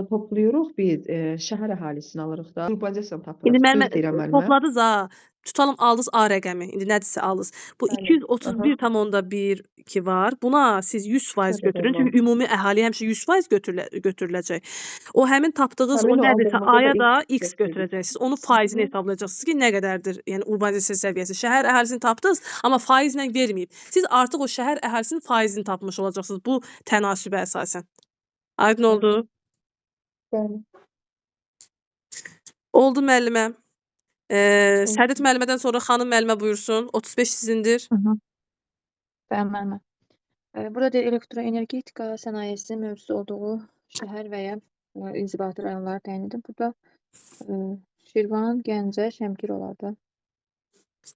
toplayırıq biz, şəhər əhalisini alırıq da. Urbanizasiyanı İndi tapırıq. müəllimə Düz deyirəm müəllimə. topladınız ha. Tutalım aldınız A rəqəmi. İndi nədirsə aldınız. Bu Bəli. Aha. 231,1 var. Buna siz 100% Şöyle götürün. doğru. Çünki ümumi əhali həmişə 100% götürüləcək. O həmin tapdığınız o Həmin o nədirsə aldığımızda da A'ya da X X götürəcəksiniz. Onun faizini hesablayacaqsınız ki, nə qədərdir? Yəni urbanizasiya səviyyəsi. Şəhər əhalisini tapdınız, amma faizlə verməyib. Siz artıq o şəhər əhalisinin faizini tapmış olacaqsınız bu tənasübə əsasən. Aydın oldu? Bəli. Oldu müəllimə. Sədid müəllimədən sonra xanım müəllimə buyursun. 35 sizindir. Hı -hı. Bəli, müəllimə. Burada elektroenergetika sənayesinin mövcud olduğu şəhər və ya inzibati rayonları təyin edin. Burada Şirvan, Gəncə, Şəmkir olardı.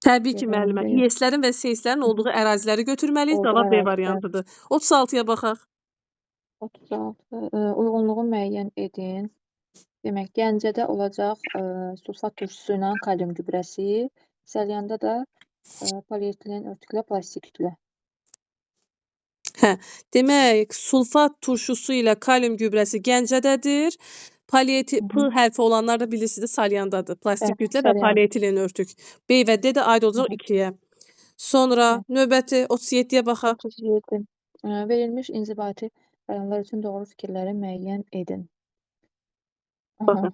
Təbii ki, Yox, müəllimə. rayonda yox. İES-lərin və SES-lərin olduğu əraziləri götürməliyik. Olduğu Cavab B ərazi, bəli. variantıdır. 36-ya baxaq. 36. Uyğunluğu müəyyən edin. Demək, Gəncədə olacaq sulfat turşusu ilə kalium gübrəsi, Səlyanda da polietilen örtüklə plastik kütlə. Hə, demək, sulfat turşusu ilə kalium gübrəsi Gəncədədir. P hərfi olanlar da bilirsiniz Salyandadır. Plastik Bəli, kütlə və Salyan. polietilen örtük. B və D də aid olacaq 2-yə. Sonra Hə. növbəti 37-yə baxaq. 37. Verilmiş inzibati rayonlar üçün doğru fikirləri müəyyən edin. Aha. Baxın.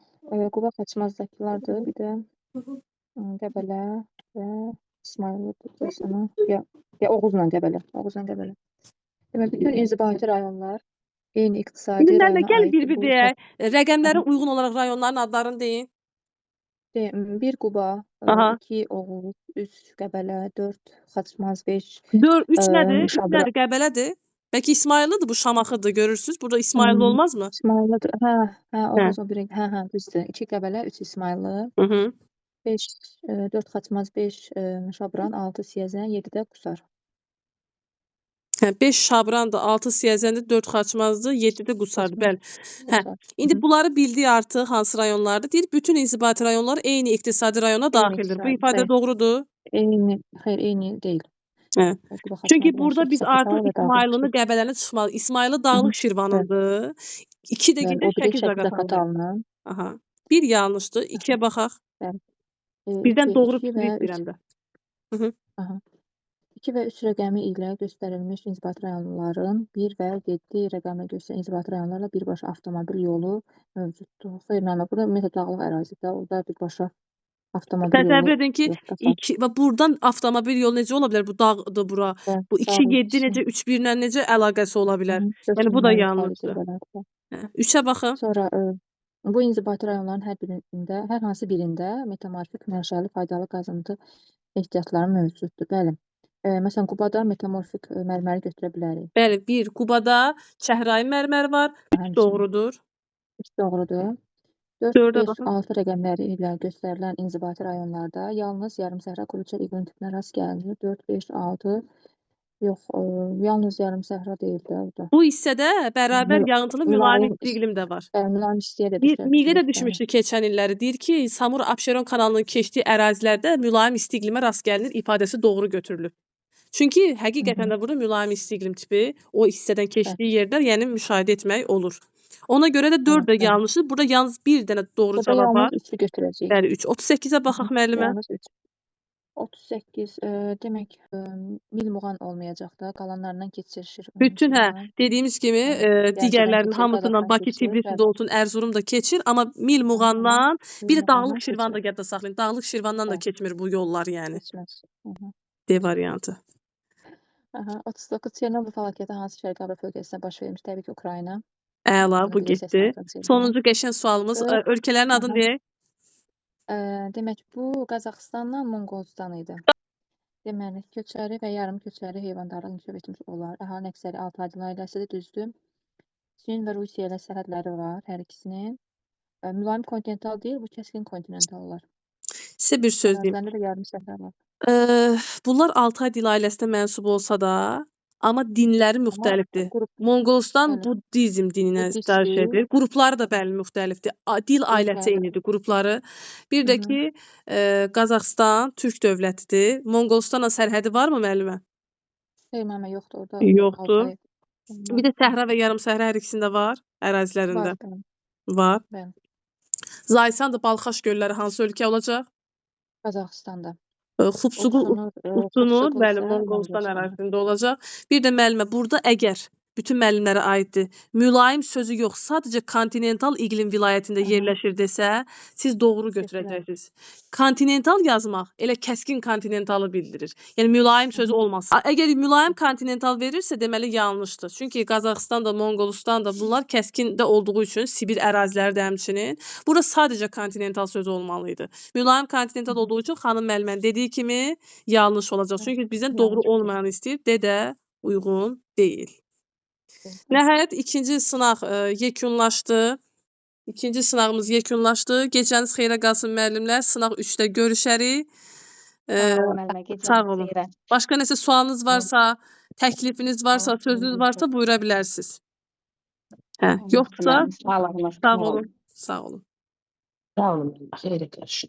Quba Xaçmazdakılardır. Bir də Qəbələ və İsmayıllı Türkiyəsinə. Ya Oğuzla Qəbələ. Oğuzla Qəbələ. Demək, bütün inzibati rayonlar eyni iqtisadi İndi rayona gəl aiddir. bir-bir Bu deyək. Rəqəmlərə uyğun olaraq rayonların adlarını deyin. 1 Quba, Aha. 2 Oğuz, 3 Qəbələ, 4 Xaçmaz, 5 3 nədir? 3 Şabra. nədir? Qəbələdir. Bəlkə İsmayıllıdır bu Şamaxıdır, görürsüz. Burada İsmayıllı olmazmı? İsmayıllıdır. Hə, Hə. Oğuz o biri. Hə, düzdür. 2 Qəbələ, 3 İsmayıllı, Hı -hı. 5 4 Xaçmaz, 5 Şabran, 6 Siyəzən, 7 də Qusar. Hə, 5 Şabrandır, 6 Siyəzəndir, 4 Xaçmazdır, 7 də Qusardır. Bəli. Hə. İndi bunları bildik artıq hansı rayonlardır. Deyir bütün inzibati rayonlar eyni iqtisadi rayona Eyni daxildir. Bu iqtisadi, ifadə xeyr. doğrudur? Xeyr, eyni deyil. Hə. Quba Çünki Xaçmaz burada biz Zaqatala artıq və Dağlıq İsmayıllını, Şirvan. Qəbələni çıxmalı. İsmayıllı Dağlıq Şirvanındır. 2 də Bəli, gedir o biri Şəki Şəki Zaqatalaya. Zaqatalının. Aha. 1 yanlışdır. 2-yə baxaq. Bəli. Birdən 2 doğru və fikri 3. istəyirəm də. Hı -hı. Aha. 2 və 3 rəqəmi ilə göstərilmiş inzibati rayonların 1 və 7 rəqəmi göstərən inzibati rayonlarla birbaşa avtomobil yolu mövcuddur. Xeyr, müəllimə, burada ümumiyyətlə dağlıq ərazidə, orada birbaşa avtomobil yolu Təsəvvür edin ki, yoxdur. 2 və burdan avtomobil yolu necə ola bilər? Bu dağdır bura. Bəli, Bu 2 dağlıq 7 necə 3 1 ilə necə əlaqəsi ola bilər? Yəni bu da yanlışdır. Hə, 3-ə baxın. Sonra bu inzibati rayonların hər hansı birində metamorfik mənşəli faydalı qazıntı ehtiyatları mövcuddur. Bəli. Məsələn, Qubada metamorfik mərməri götürə bilərik. Bəli, 1 Qubada çəhrayı mərmər var. 3 doğrudur. 3 doğrudur. 4, 4-ə 5, baxın. 6 rəqəmləri ilə göstərilən inzibati rayonlarda yalnız yarımsəhra quru-çöl iqlim tipinə rast gəlinir. 4, 5, 6 yox, yalnız yarımsəhra deyil də orada. Bu hissədə bərabər yağıntılı mülayim isti iqlim də var. Mülayim istiyə də Miqə də düşə düşmüşdü keçən illəri. Deyir ki, Samur-Abşeron kanalının keçdiyi ərazilərdə mülayim isti iqlimə rast gəlinir ifadəsi doğru götürülüb. Çünki həqiqətən də burada mülayim isti iqlim tipi o hissədən keçdiyi yerdə, yəni müşahidə etmək olur. Ona görə də 4 də yanlışdır. Burada yalnız 1 dənə doğru Burada cavab var. yalnız 3-ü götürəcəyik. Bəli, 3. 38-ə baxaq müəllimə. Yalnız 3. 38 demək mil muğan olmayacaq da, qalanlarından keçir. Bütün dediyimiz kimi digərlərinin keçir, hamısından Qazaxdan Bakı, keçir, Tbilisi bəli. də olsun, Erzurum da keçir, amma Mil Muğandan, bir də Muğandan Dağlıq Şirvan da keçir. yadda saxlayın. Dağlıq Şirvandan da Bəli. keçmir bu yollar yəni. Keçməz. D variantı. 39 Çernobıl fəlakəti hansı şərqi Avropa ölkəsində baş vermiş? Təbii ki, Ukrayna. Əla, Bunu bu bilirsiniz, getdi. Fransiya. Sonuncu qəşəng sualımız ölkələrin adını deyək. Demək, bu Qazaxıstanla Monqolistan idi. Deməli, köçəri və yarım köçəri heyvandarlıq inkişaf etmiş olar. Əhalinin əksəri 6 adil ailəsidir, düzdür. Çin və Rusiya ilə sərhədləri var hər ikisinin. Mülayim kontinental deyil, bu kəskin kontinental olar. Sizə bir söz deyim. Ərazilərində də yarım səhra var. Bunlar Altay dil ailəsinə mənsub olsa da, amma dinləri Amma müxtəlifdir. qrup Monqolistan bəli, Buddizm dininə sitayiş buddistdir. edir. Qrupları da bəli müxtəlifdir. Dil ailəsi Qrupları da. eynidir qrupları. Bir Hı də -hı. ki, Qazaxıstan türk dövlətidir. Monqolistanla sərhədi varmı müəllimə? Xeyr, müəllimə, yoxdur orada. O Yoxdur. Altay. Bir də səhra və yarımsəhra hər ikisində var, ərazilərində Var, bəli, var. bəli. Zaysan da Balxaş gölləri hansı ölkə olacaq? Qazaxıstanda. Xubsuqul Usunur, Xubsuqul bəli, isə Monqolistan Monqolistan. ərazisində olacaq. Bir də müəllimə, burada əgər bütün müəllimlərə aiddir, mülayim sözü yox, sadəcə kontinental iqlim vilayətində Aha. yerləşir desə, siz doğru Götürərəm. götürəcəksiniz. Kontinental yazmaq elə kəskin kontinentalı bildirir. Yəni mülayim sözü olmaz. Əgər mülayim kontinental verirsə, deməli yanlışdır. Çünki Qazaxıstan da, Monqolistan da bunlar kəskində olduğu üçün Sibir əraziləri də həmçinin. Burada sadəcə kontinental sözü olmalı idi. Mülayim kontinental olduğu üçün xanım müəllimənin dediyi kimi yanlış olacaq. Çünki bizdən doğru Yanlış olmayanı istəyir, dedə uyğun deyil. Bəli. Nəhayət ikinci sınaq yekunlaşdı. İkinci sınağımız yekunlaşdı. Gecəniz xeyrə qalsın müəllimlər. Sınaq 3-də görüşərik. Sağ olun müəllimə, Sağ gecəniz olun. xeyrə. Başqa nəsə sualınız varsa, təklifiniz varsa, sözünüz varsa buyura bilərsiniz. Hə, yoxsa Sağ olun. sağ olun. Sağ olun. Sağ olun. Xeyirə qarşı.